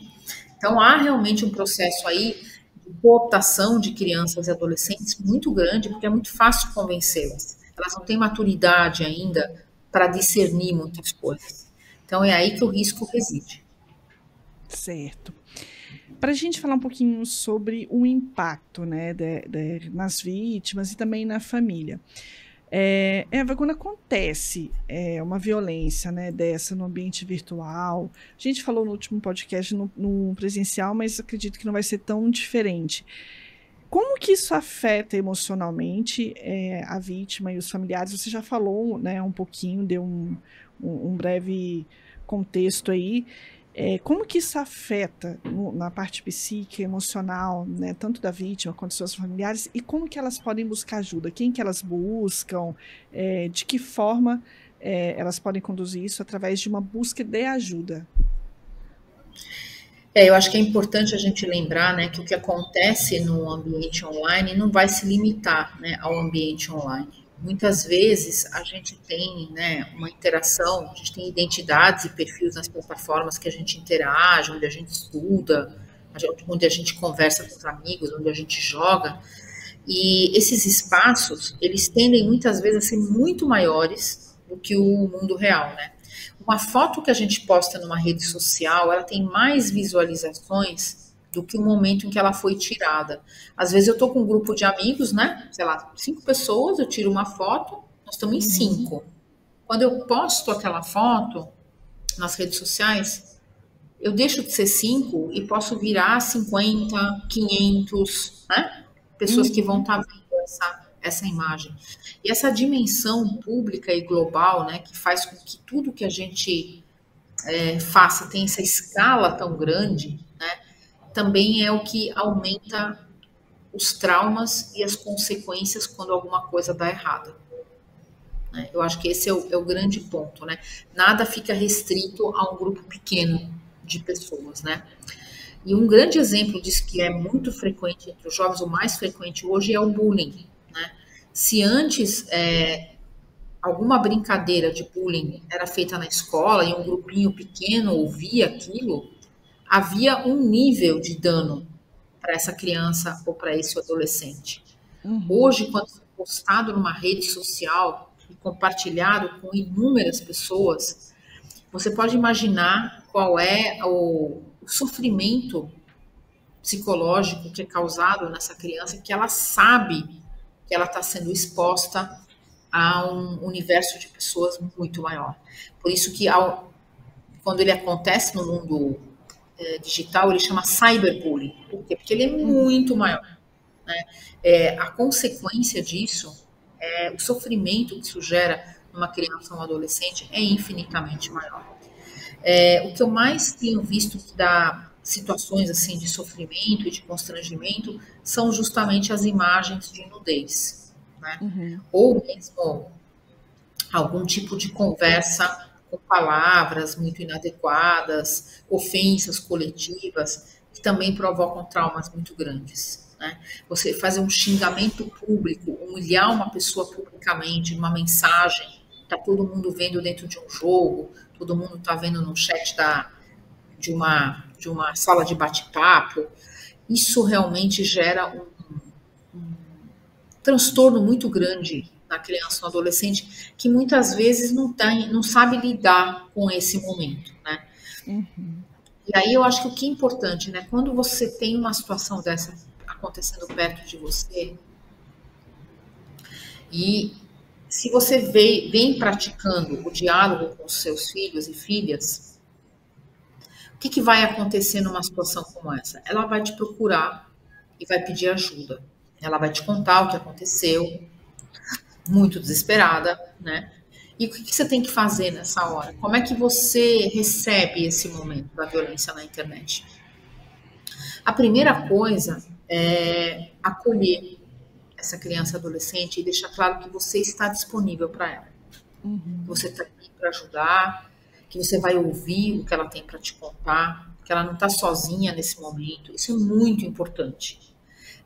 Então, há realmente um processo aí de cooptação de crianças e adolescentes muito grande, porque é muito fácil convencê-las. Elas não têm maturidade ainda para discernir muitas coisas. Então, é aí que o risco reside. Certo. Para a gente falar um pouquinho sobre o impacto, né, nas vítimas e também na família. Eva, quando acontece uma violência, né, dessa no ambiente virtual, a gente falou no último podcast no presencial, mas acredito que não vai ser tão diferente. Como que isso afeta emocionalmente a vítima e os familiares? Você já falou, né, um pouquinho, deu um breve contexto aí. Como que isso afeta na parte psíquica, emocional, né, tanto da vítima quanto dos seus familiares, e como que elas podem buscar ajuda? Quem que elas buscam? De que forma elas podem conduzir isso através de uma busca de ajuda? Eu acho que é importante a gente lembrar, né, que o que acontece no ambiente online não vai se limitar, né, ao ambiente online. Muitas vezes a gente tem, né, uma interação, a gente tem identidades e perfis nas plataformas que a gente interage, onde a gente estuda, onde a gente conversa com os amigos, onde a gente joga. E esses espaços, eles tendem muitas vezes a ser muito maiores do que o mundo real, né? Uma foto que a gente posta numa rede social, ela tem mais visualizações do que o momento em que ela foi tirada. Às vezes eu estou com um grupo de amigos, né? Sei lá, 5 pessoas, eu tiro uma foto, nós estamos em 5. Quando eu posto aquela foto nas redes sociais, eu deixo de ser 5 e posso virar 50, 500, né? Pessoas que vão estar vendo essa imagem. E essa dimensão pública e global, né, que faz com que tudo que a gente faça tenha essa escala tão grande, né, também é o que aumenta os traumas e as consequências quando alguma coisa dá errado. Né? Eu acho que esse é o grande ponto, né? Nada fica restrito a um grupo pequeno de pessoas, né? E um grande exemplo disso que é muito frequente entre os jovens, o mais frequente hoje é o bullying, né? Se antes alguma brincadeira de bullying era feita na escola e um grupinho pequeno ouvia aquilo, havia um nível de dano para essa criança ou para esse adolescente. Hoje, quando é postado numa rede social e compartilhado com inúmeras pessoas, você pode imaginar qual é o sofrimento psicológico que é causado nessa criança, que ela sabe que ela está sendo exposta a um universo de pessoas muito maior. Por isso que quando ele acontece no mundo digital, ele chama cyberbullying. Por quê? Porque ele é muito maior. Né? A consequência disso, o sofrimento que isso gera numa criança ou um adolescente é infinitamente maior. O que eu mais tenho visto que dá situações assim de sofrimento e de constrangimento são justamente as imagens de nudez, né? Ou mesmo algum tipo de conversa com palavras muito inadequadas, ofensas coletivas, que também provocam traumas muito grandes. Né? Você fazer um xingamento público, humilhar uma pessoa publicamente, uma mensagem, está todo mundo vendo dentro de um jogo, todo mundo está vendo no chat de uma sala de bate-papo, isso realmente gera um transtorno muito grande na criança, no adolescente, que muitas vezes não sabe lidar com esse momento, né? E aí eu acho que o que é importante, né? Quando você tem uma situação dessa acontecendo perto de você, e se você vem praticando o diálogo com os seus filhos e filhas, o que vai acontecer numa situação como essa? Ela vai te procurar e vai pedir ajuda. Ela vai te contar o que aconteceu, muito desesperada, né? E o que você tem que fazer nessa hora? Como é que você recebe esse momento da violência na internet? A primeira coisa é acolher essa criança e adolescente e deixar claro que você está disponível para ela. Que você está aqui para ajudar, que você vai ouvir o que ela tem para te contar, que ela não está sozinha nesse momento. Isso é muito importante.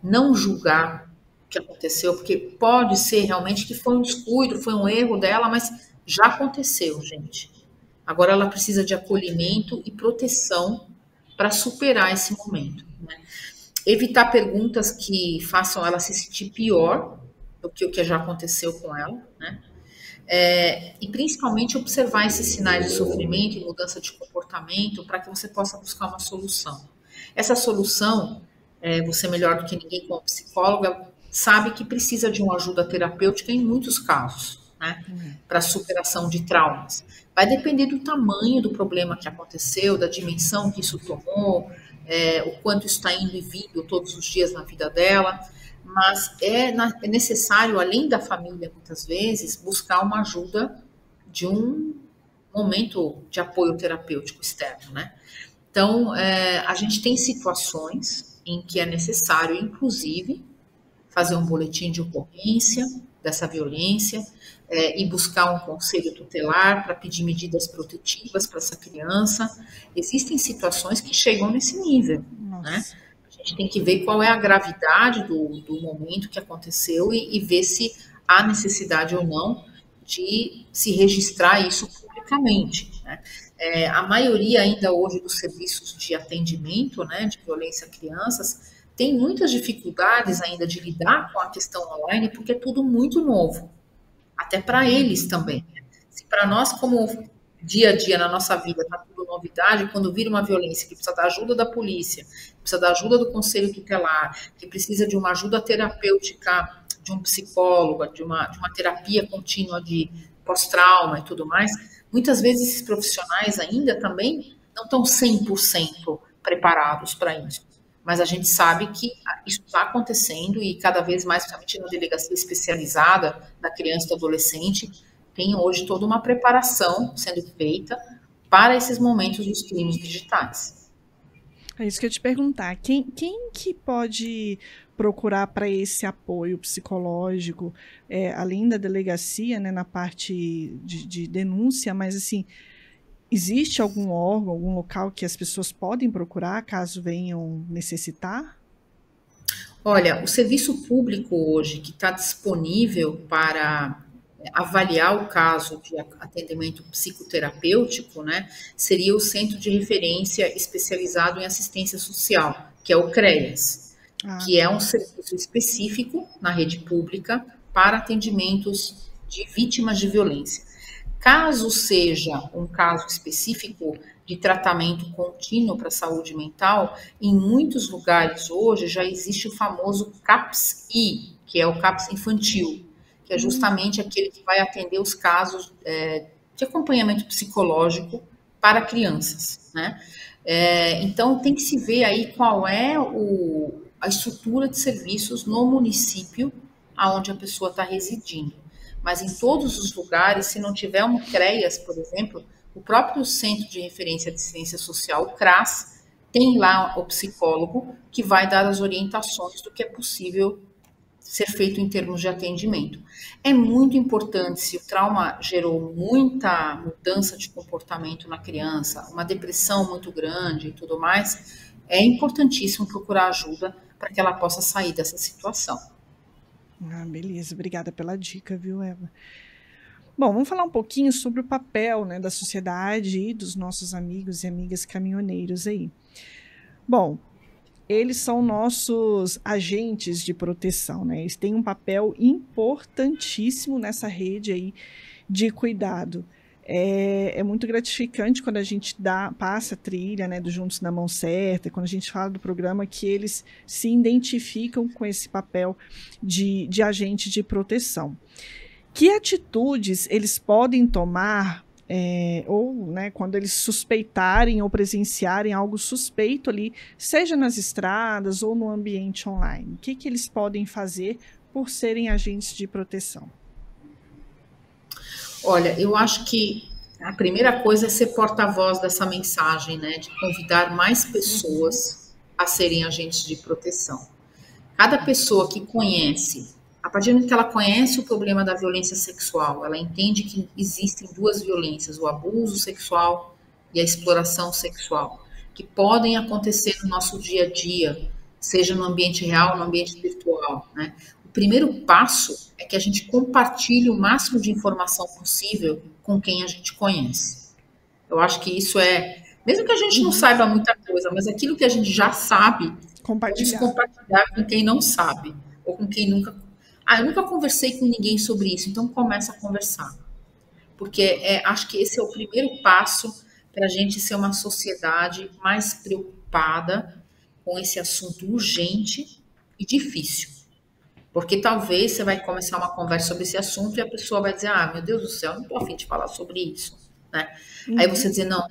Não julgar o que aconteceu, porque pode ser realmente que foi um descuido, foi um erro dela, mas já aconteceu, gente. Agora ela precisa de acolhimento e proteção para superar esse momento. Né? Evitar perguntas que façam ela se sentir pior do que o que já aconteceu com ela, né? E principalmente observar esses sinais de sofrimento e mudança de comportamento para que você possa buscar uma solução. Essa solução, você melhor do que ninguém como psicóloga, sabe que precisa de uma ajuda terapêutica em muitos casos, né, para superação de traumas. Vai depender do tamanho do problema que aconteceu, da dimensão que isso tomou, o quanto está indo e vindo todos os dias na vida dela, mas é necessário, além da família, muitas vezes, buscar uma ajuda de um momento de apoio terapêutico externo, né? Então, a gente tem situações em que é necessário, inclusive, fazer um boletim de ocorrência dessa violência e buscar um conselho tutelar para pedir medidas protetivas para essa criança. Existem situações que chegam nesse nível, né? A gente tem que ver qual é a gravidade do momento que aconteceu e ver se há necessidade ou não de se registrar isso publicamente, né? A maioria ainda hoje dos serviços de atendimento, né, de violência a crianças, tem muitas dificuldades ainda de lidar com a questão online, porque é tudo muito novo, até para eles também. Se para nós, como dia a dia na nossa vida, está tudo novidade, quando vira uma violência que precisa da ajuda da polícia, precisa da ajuda do conselho tutelar, que precisa de uma ajuda terapêutica, de um psicólogo, de uma terapia contínua de pós-trauma e tudo mais, muitas vezes esses profissionais ainda também não estão 100% preparados para isso. Mas a gente sabe que isso está acontecendo e cada vez mais, principalmente na delegacia especializada da criança e do adolescente, tem hoje toda uma preparação sendo feita para esses momentos dos crimes digitais. É isso que eu ia te perguntar. Quem que pode procurar para esse apoio psicológico, além da delegacia, né, na parte de denúncia, mas assim, existe algum órgão, algum local que as pessoas podem procurar caso venham necessitar? Olha, o serviço público hoje que está disponível para avaliar o caso de atendimento psicoterapêutico, né, seria o Centro de Referência Especializado em Assistência Social, que é o CREAS, que é um serviço específico na rede pública para atendimentos de vítimas de violência. Caso seja um caso específico de tratamento contínuo para a saúde mental, em muitos lugares hoje já existe o famoso CAPS-I, que é o CAPS infantil, que é justamente aquele que vai atender os casos de acompanhamento psicológico para crianças, né? Então, tem que se ver aí qual é a estrutura de serviços no município onde a pessoa está residindo. Mas em todos os lugares, se não tiver um CREAS, por exemplo, o próprio Centro de Referência de Assistência Social, o CRAS, tem lá o psicólogo que vai dar as orientações do que é possível ser feito em termos de atendimento. É muito importante, se o trauma gerou muita mudança de comportamento na criança, uma depressão muito grande e tudo mais, é importantíssimo procurar ajuda para que ela possa sair dessa situação. Beleza, obrigada pela dica, viu, Eva? Bom, vamos falar um pouquinho sobre o papel, né, da sociedade e dos nossos amigos e amigas caminhoneiros aí. Bom, eles são nossos agentes de proteção, né? Eles têm um papel importantíssimo nessa rede aí de cuidado. É muito gratificante quando a gente passa a trilha, né, do Juntos na Mão Certa, quando a gente fala do programa, que eles se identificam com esse papel de agente de proteção. Que atitudes eles podem tomar ou, né, quando eles suspeitarem ou presenciarem algo suspeito ali, seja nas estradas ou no ambiente online? O que eles podem fazer por serem agentes de proteção? Olha, eu acho que a primeira coisa é ser porta-voz dessa mensagem, né, de convidar mais pessoas a serem agentes de proteção. Cada pessoa que conhece, a partir do momento que ela conhece o problema da violência sexual, ela entende que existem duas violências, o abuso sexual e a exploração sexual, que podem acontecer no nosso dia a dia, seja no ambiente real ou no ambiente virtual, né? O primeiro passo é que a gente compartilhe o máximo de informação possível com quem a gente conhece. Eu acho que isso mesmo que a gente não saiba muita coisa, mas aquilo que a gente já sabe, vamos compartilhar com quem não sabe, ou com quem nunca... eu nunca conversei com ninguém sobre isso, então começa a conversar. Porque acho que esse é o primeiro passo para a gente ser uma sociedade mais preocupada com esse assunto urgente e difícil. Porque talvez você vai começar uma conversa sobre esse assunto e a pessoa vai dizer, ah, meu Deus do céu, não estou a fim de falar sobre isso, né? Aí você dizer, não,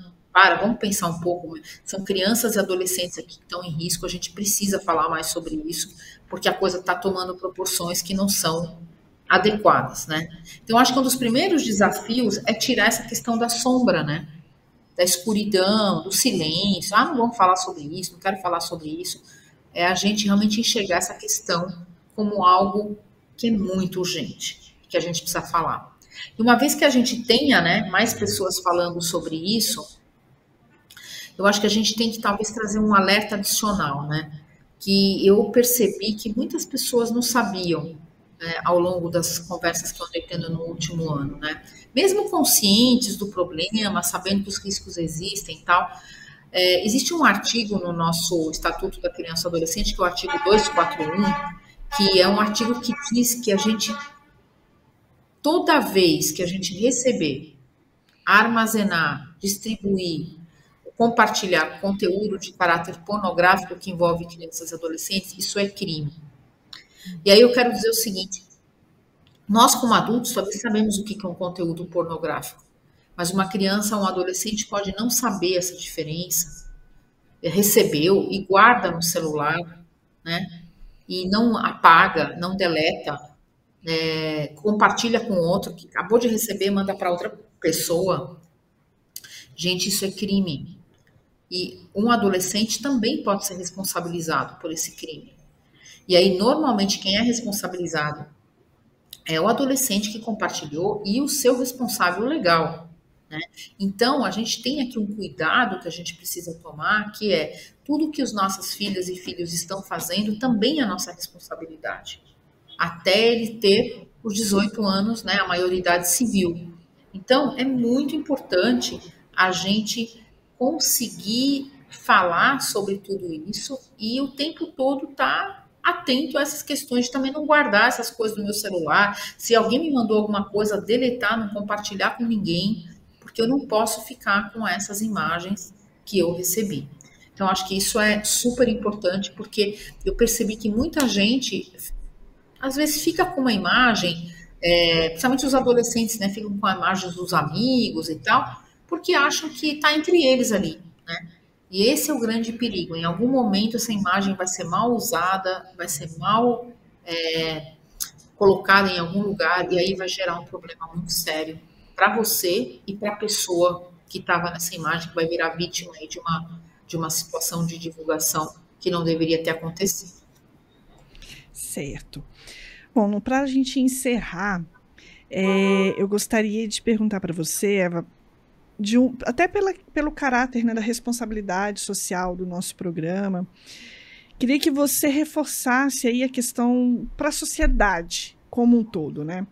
vamos pensar um pouco, são crianças e adolescentes aqui que estão em risco, a gente precisa falar mais sobre isso, porque a coisa está tomando proporções que não são adequadas, né? Então, acho que um dos primeiros desafios é tirar essa questão da sombra, né? Da escuridão, do silêncio, não vamos falar sobre isso, não quero falar sobre isso. É a gente realmente enxergar essa questão como algo que é muito urgente, que a gente precisa falar. E uma vez que a gente tenha, né, mais pessoas falando sobre isso, eu acho que a gente tem que talvez trazer um alerta adicional, né? Que eu percebi que muitas pessoas não sabiam, né, ao longo das conversas que eu andei tendo no último ano, né? Mesmo conscientes do problema, sabendo que os riscos existem e tal, existe um artigo no nosso Estatuto da Criança e Adolescente, que é o artigo 241, que é um artigo que diz que a gente, toda vez que a gente receber, armazenar, distribuir, compartilhar conteúdo de caráter pornográfico que envolve crianças e adolescentes, isso é crime. E aí eu quero dizer o seguinte, nós como adultos talvez sabemos o que é um conteúdo pornográfico, mas uma criança ou um adolescente pode não saber essa diferença, recebeu e guarda no celular, né? E não apaga, não deleta, compartilha com outro que acabou de receber, manda para outra pessoa. Gente, isso é crime. E um adolescente também pode ser responsabilizado por esse crime. E aí, normalmente, quem é responsabilizado é o adolescente que compartilhou e o seu responsável legal, né? Então, a gente tem aqui um cuidado que a gente precisa tomar, que é tudo que os nossos filhas e filhos estão fazendo também é nossa responsabilidade. Até ele ter os 18 anos, né, a maioridade civil. Então, é muito importante a gente conseguir falar sobre tudo isso e o tempo todo estar atento a essas questões de também não guardar essas coisas no meu celular. Se alguém me mandou alguma coisa, deletar, não compartilhar com ninguém, porque eu não posso ficar com essas imagens que eu recebi. Então, acho que isso é super importante, porque eu percebi que muita gente, às vezes, fica com uma imagem, principalmente os adolescentes, né, ficam com a imagem dos amigos e tal, porque acham que está entre eles ali, né? E esse é o grande perigo. Em algum momento essa imagem vai ser mal usada, vai ser mal colocada em algum lugar e aí vai gerar um problema muito sério para você e para a pessoa que estava nessa imagem, que vai virar vítima aí de uma situação de divulgação que não deveria ter acontecido. Certo. Bom, para a gente encerrar, eu gostaria de perguntar para você, Eva, até pelo caráter, né, da responsabilidade social do nosso programa, queria que você reforçasse aí a questão para a sociedade como um todo, né?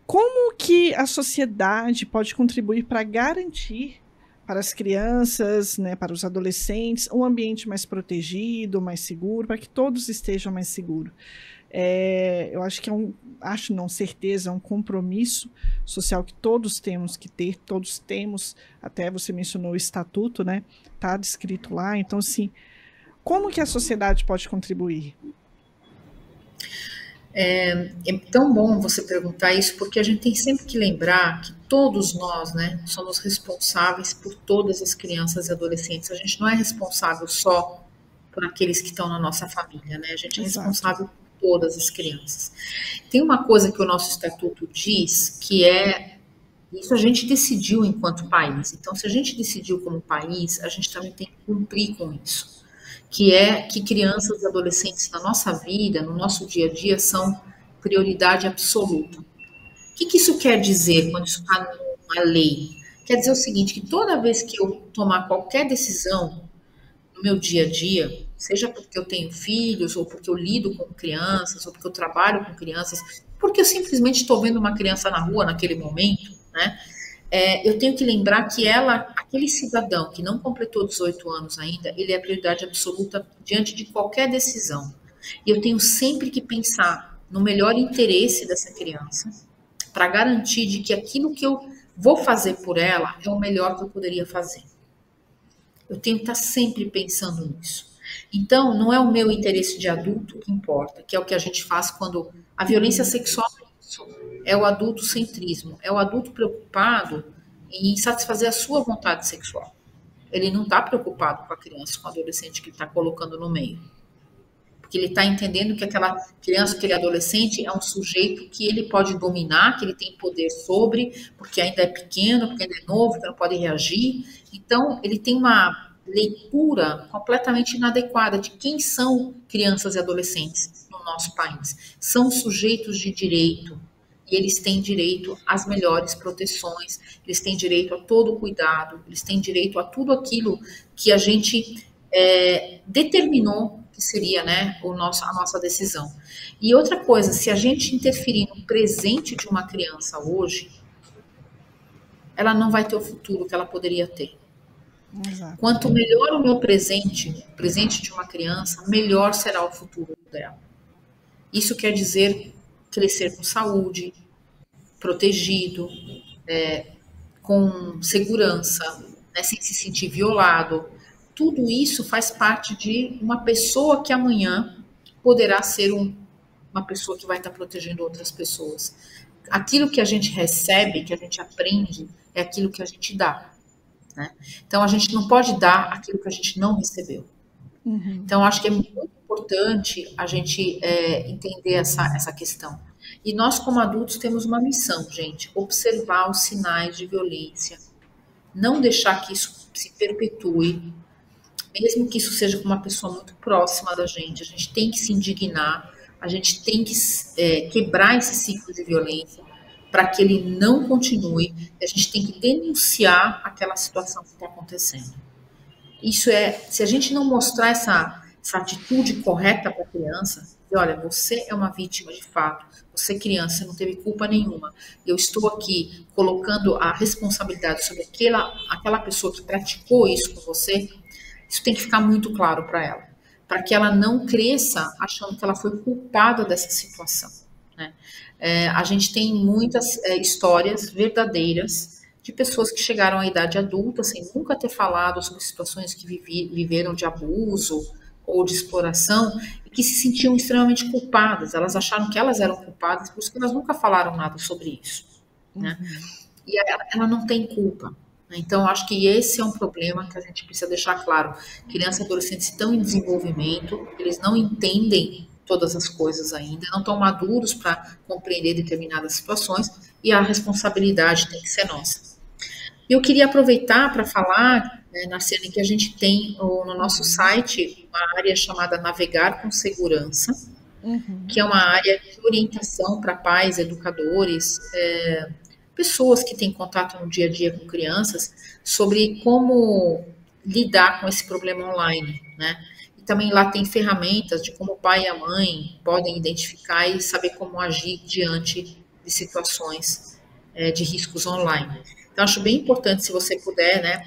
Como que a sociedade pode contribuir para garantir para as crianças, né, para os adolescentes, um ambiente mais protegido, mais seguro, para que todos estejam mais seguros? Eu acho que certeza, é um compromisso social que todos temos que ter, todos temos, até você mencionou o estatuto, né? Está descrito lá, então assim, como que a sociedade pode contribuir? É tão bom você perguntar isso, porque a gente tem sempre que lembrar que todos nós, né, somos responsáveis por todas as crianças e adolescentes. A gente não é responsável só por aqueles que estão na nossa família, né? A gente é responsável por todas as crianças. Tem uma coisa que o nosso estatuto diz, que isso a gente decidiu enquanto país. Então, se a gente decidiu como país, a gente também tem que cumprir com isso. Que é que crianças e adolescentes na nossa vida, no nosso dia a dia, são prioridade absoluta. O que isso quer dizer quando isso está numa lei? Quer dizer o seguinte, que toda vez que eu tomar qualquer decisão no meu dia a dia, seja porque eu tenho filhos, ou porque eu lido com crianças, ou porque eu trabalho com crianças, porque eu simplesmente estou vendo uma criança na rua naquele momento, né? Eu tenho que lembrar que aquele cidadão que não completou 18 anos ainda, ele é prioridade absoluta diante de qualquer decisão. E eu tenho sempre que pensar no melhor interesse dessa criança, para garantir de que aquilo que eu vou fazer por ela é o melhor que eu poderia fazer. Eu tenho que estar sempre pensando nisso. Então, não é o meu interesse de adulto que importa, que é o que a gente faz quando a violência sexual é isso, é o adultocentrismo, é o adulto preocupado em satisfazer a sua vontade sexual. Ele não está preocupado com a criança, com o adolescente que está colocando no meio. Porque ele está entendendo que aquela criança, aquele adolescente é um sujeito que ele pode dominar, que ele tem poder sobre, porque ainda é pequeno, porque ainda é novo, que não pode reagir. Então, ele tem uma leitura completamente inadequada de quem são crianças e adolescentes no nosso país. São sujeitos de direito, e eles têm direito às melhores proteções, eles têm direito a todo o cuidado, eles têm direito a tudo aquilo que a gente determinou que seria, né, a nossa decisão. E outra coisa, se a gente interferir no presente de uma criança hoje, ela não vai ter o futuro que ela poderia ter. Exato. Quanto melhor o meu presente, o presente de uma criança, melhor será o futuro dela. Isso quer dizer crescer com saúde, protegido, com segurança, né, sem se sentir violado. Tudo isso faz parte de uma pessoa que amanhã poderá ser uma pessoa que vai estar protegendo outras pessoas. Aquilo que a gente recebe, que a gente aprende, é aquilo que a gente dá. Né? Então, a gente não pode dar aquilo que a gente não recebeu. Uhum. Então, acho que é muito importante a gente entender essa questão. E nós, como adultos, temos uma missão, gente: observar os sinais de violência, não deixar que isso se perpetue, mesmo que isso seja com uma pessoa muito próxima da gente. A gente tem que se indignar, a gente tem que quebrar esse ciclo de violência para que ele não continue. A gente tem que denunciar aquela situação que está acontecendo. Isso se a gente não mostrar essa atitude correta para a criança, dizer, olha, você é uma vítima de fato, você criança não teve culpa nenhuma, eu estou aqui colocando a responsabilidade sobre aquela pessoa que praticou isso com você, isso tem que ficar muito claro para ela, para que ela não cresça achando que ela foi culpada dessa situação. Né? A gente tem muitas histórias verdadeiras de pessoas que chegaram à idade adulta sem nunca ter falado sobre situações que viveram de abuso ou de exploração e que se sentiam extremamente culpadas. Elas acharam que elas eram culpadas, por isso que elas nunca falaram nada sobre isso. Né? E ela não tem culpa. Então, acho que esse é um problema que a gente precisa deixar claro. Crianças e adolescentes estão em desenvolvimento, eles não entendem todas as coisas ainda, não estão maduros para compreender determinadas situações e a responsabilidade tem que ser nossa. Eu queria aproveitar para falar, Narciane, que a gente tem no nosso site uma área chamada Navegar com Segurança, que é uma área de orientação para pais, educadores, pessoas que têm contato no dia a dia com crianças, sobre como lidar com esse problema online, né? E também lá tem ferramentas de como o pai e a mãe podem identificar e saber como agir diante de situações de riscos online. Então, acho bem importante, se você puder, né,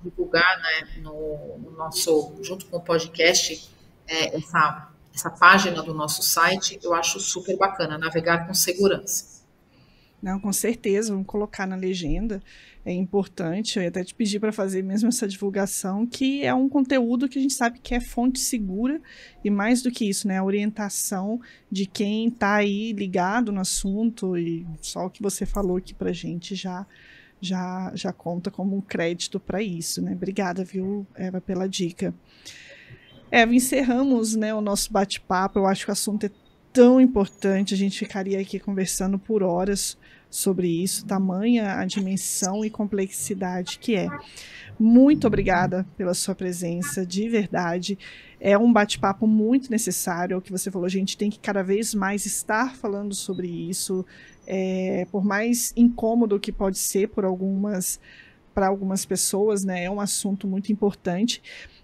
divulgar, né, no nosso, junto com o podcast, essa página do nosso site, eu acho super bacana, Navegar com Segurança. Não, com certeza, vamos colocar na legenda, é importante, eu ia até te pedir para fazer mesmo essa divulgação, que é um conteúdo que a gente sabe que é fonte segura, e mais do que isso, né, a orientação de quem está aí ligado no assunto, e só o que você falou aqui para a gente já conta como um crédito para isso, né? Obrigada, viu, Eva, pela dica. Eva, encerramos, né, o nosso bate-papo. Eu acho que o assunto é tão importante, a gente ficaria aqui conversando por horas sobre isso, tamanha a dimensão e complexidade que é. Muito obrigada pela sua presença, de verdade. É um bate-papo muito necessário, é o que você falou, a gente tem que cada vez mais estar falando sobre isso, por mais incômodo que pode ser para algumas pessoas, né, é um assunto muito importante.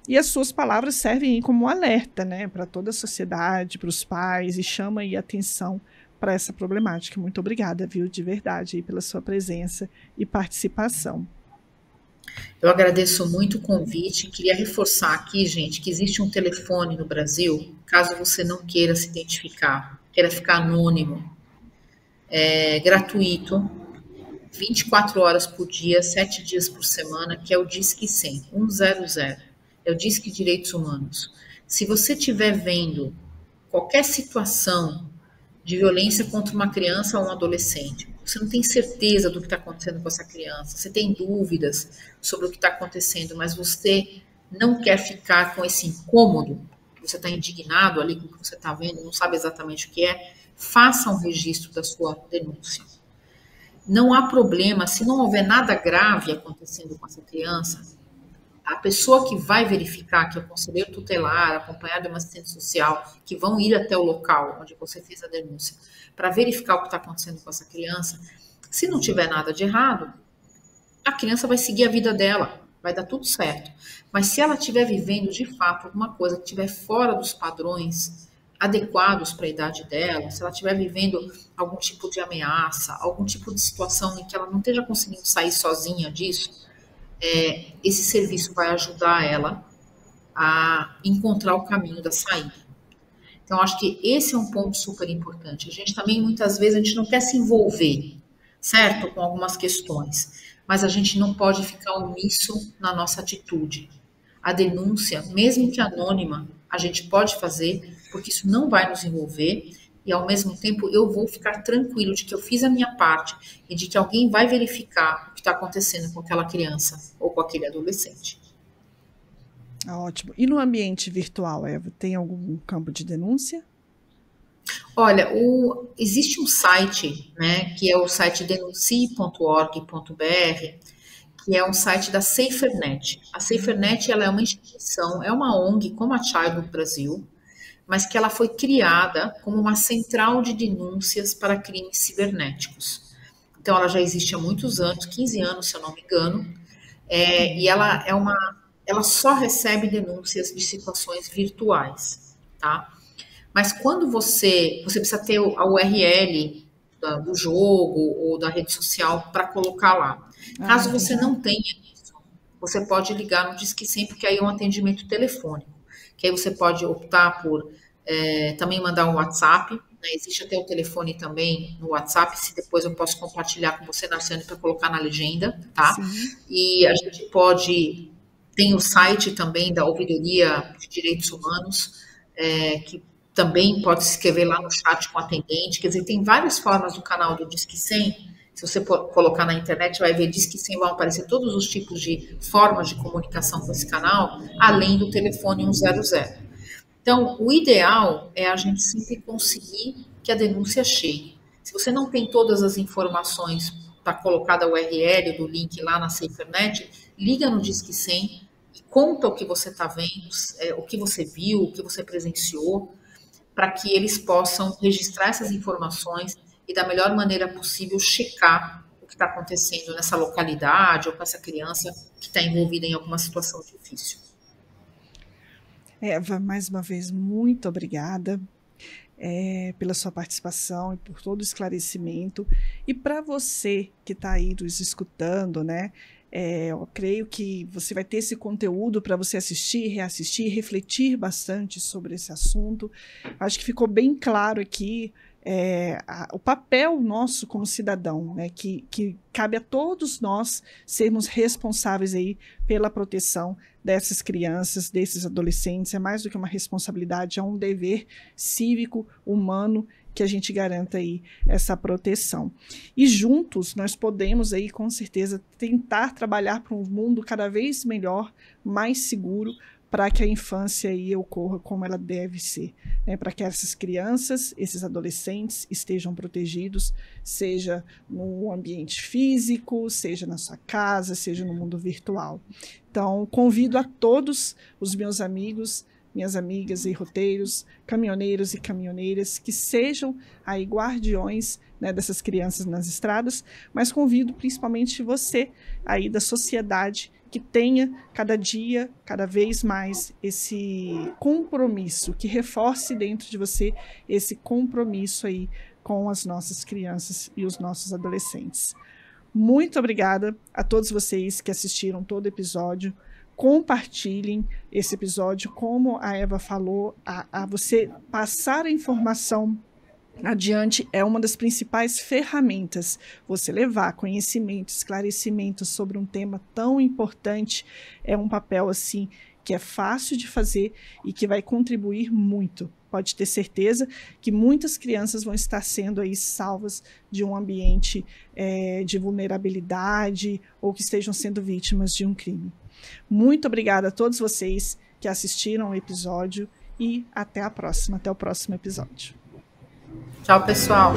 E as suas palavras servem como um alerta, né, para toda a sociedade, para os pais, e chama aí atenção para essa problemática. Muito obrigada, viu, de verdade, aí, pela sua presença e participação. Eu agradeço muito o convite. Queria reforçar aqui, gente, que existe um telefone no Brasil, caso você não queira se identificar, queira ficar anônimo, gratuito, 24 horas por dia, 7 dias por semana, que é o Disque 100, 100. é o Disque Direitos Humanos. Se você estiver vendo qualquer situação de violência contra uma criança ou um adolescente, você não tem certeza do que está acontecendo com essa criança, você tem dúvidas sobre o que está acontecendo, mas você não quer ficar com esse incômodo, você está indignado ali com o que você está vendo, não sabe exatamente o que é, faça um registro da sua denúncia. Não há problema, se não houver nada grave acontecendo com essa criança, a pessoa que vai verificar, que é o conselheiro tutelar, acompanhado de uma assistente social, que vão ir até o local onde você fez a denúncia, para verificar o que está acontecendo com essa criança, se não tiver nada de errado, a criança vai seguir a vida dela, vai dar tudo certo. Mas se ela estiver vivendo, de fato, alguma coisa que estiver fora dos padrões adequados para a idade dela, se ela estiver vivendo algum tipo de ameaça, algum tipo de situação em que ela não esteja conseguindo sair sozinha disso, esse serviço vai ajudar ela a encontrar o caminho da saída. Então, acho que esse é um ponto super importante. A gente também, muitas vezes, a gente não quer se envolver, certo? Com algumas questões, mas a gente não pode ficar omisso na nossa atitude. A denúncia, mesmo que anônima, a gente pode fazer, porque isso não vai nos envolver, e ao mesmo tempo eu vou ficar tranquilo de que eu fiz a minha parte e de que alguém vai verificar o que está acontecendo com aquela criança ou com aquele adolescente. Ótimo. E no ambiente virtual, Eva, tem algum campo de denúncia? Olha, existe um site, né, que é o site denuncie.org.br, que é um site da SaferNet. A SaferNet, ela é uma instituição, é uma ONG como a Childhood Brasil, mas que ela foi criada como uma central de denúncias para crimes cibernéticos. Então, ela já existe há muitos anos, 15 anos, se eu não me engano, e ela só recebe denúncias de situações virtuais, tá? Mas quando você precisa ter a URL do jogo ou da rede social para colocar lá. Caso você não tenha isso, você pode ligar no Disque 100, porque aí é um atendimento telefônico, que aí você pode optar por também mandar um WhatsApp, né? Existe até o telefone também no WhatsApp, se depois eu posso compartilhar com você, Narciane, para colocar na legenda, tá? Sim. E a gente tem o site também da Ouvidoria de Direitos Humanos, que também pode se inscrever lá no chat com o atendente, quer dizer, tem várias formas do canal do Disque 100, se você colocar na internet, vai ver Disque 100, vão aparecer todos os tipos de formas de comunicação com esse canal, além do telefone 100. Então, o ideal é a gente sempre conseguir que a denúncia chegue. Se você não tem todas as informações para colocar da URL, do link lá na SaferNet, liga no Disque 100 e conta o que você está vendo, o que você viu, o que você presenciou, para que eles possam registrar essas informações e, da melhor maneira possível, checar o que está acontecendo nessa localidade ou com essa criança que está envolvida em alguma situação difícil. Eva, mais uma vez, muito obrigada pela sua participação e por todo o esclarecimento. E para você que está aí nos escutando, né? Eu creio que você vai ter esse conteúdo para você assistir, reassistir, refletir bastante sobre esse assunto. Acho que ficou bem claro aqui o papel nosso como cidadão, né, que cabe a todos nós sermos responsáveis aí pela proteção dessas crianças, desses adolescentes. É mais do que uma responsabilidade, é um dever cívico, humano, que a gente garanta aí essa proteção. E juntos nós podemos aí, com certeza, tentar trabalhar para um mundo cada vez melhor, mais seguro, para que a infância aí ocorra como ela deve ser, né? Para que essas crianças, esses adolescentes estejam protegidos, seja no ambiente físico, seja na sua casa, seja no mundo virtual. Então, convido a todos os meus amigos, minhas amigas e roteiros, caminhoneiros e caminhoneiras, que sejam aí guardiões, né, dessas crianças nas estradas, mas convido principalmente você aí da sociedade que tenha cada dia, cada vez mais esse compromisso, que reforce dentro de você esse compromisso aí com as nossas crianças e os nossos adolescentes. Muito obrigada a todos vocês que assistiram todo o episódio. Compartilhem esse episódio, como a Eva falou, a você passar a informação adiante é uma das principais ferramentas. Você levar conhecimento, esclarecimento sobre um tema tão importante é um papel assim que é fácil de fazer e que vai contribuir muito. Pode ter certeza que muitas crianças vão estar sendo aí salvas de um ambiente de vulnerabilidade ou que estejam sendo vítimas de um crime. Muito obrigada a todos vocês que assistiram o episódio e até a próxima, até o próximo episódio. Tchau, pessoal.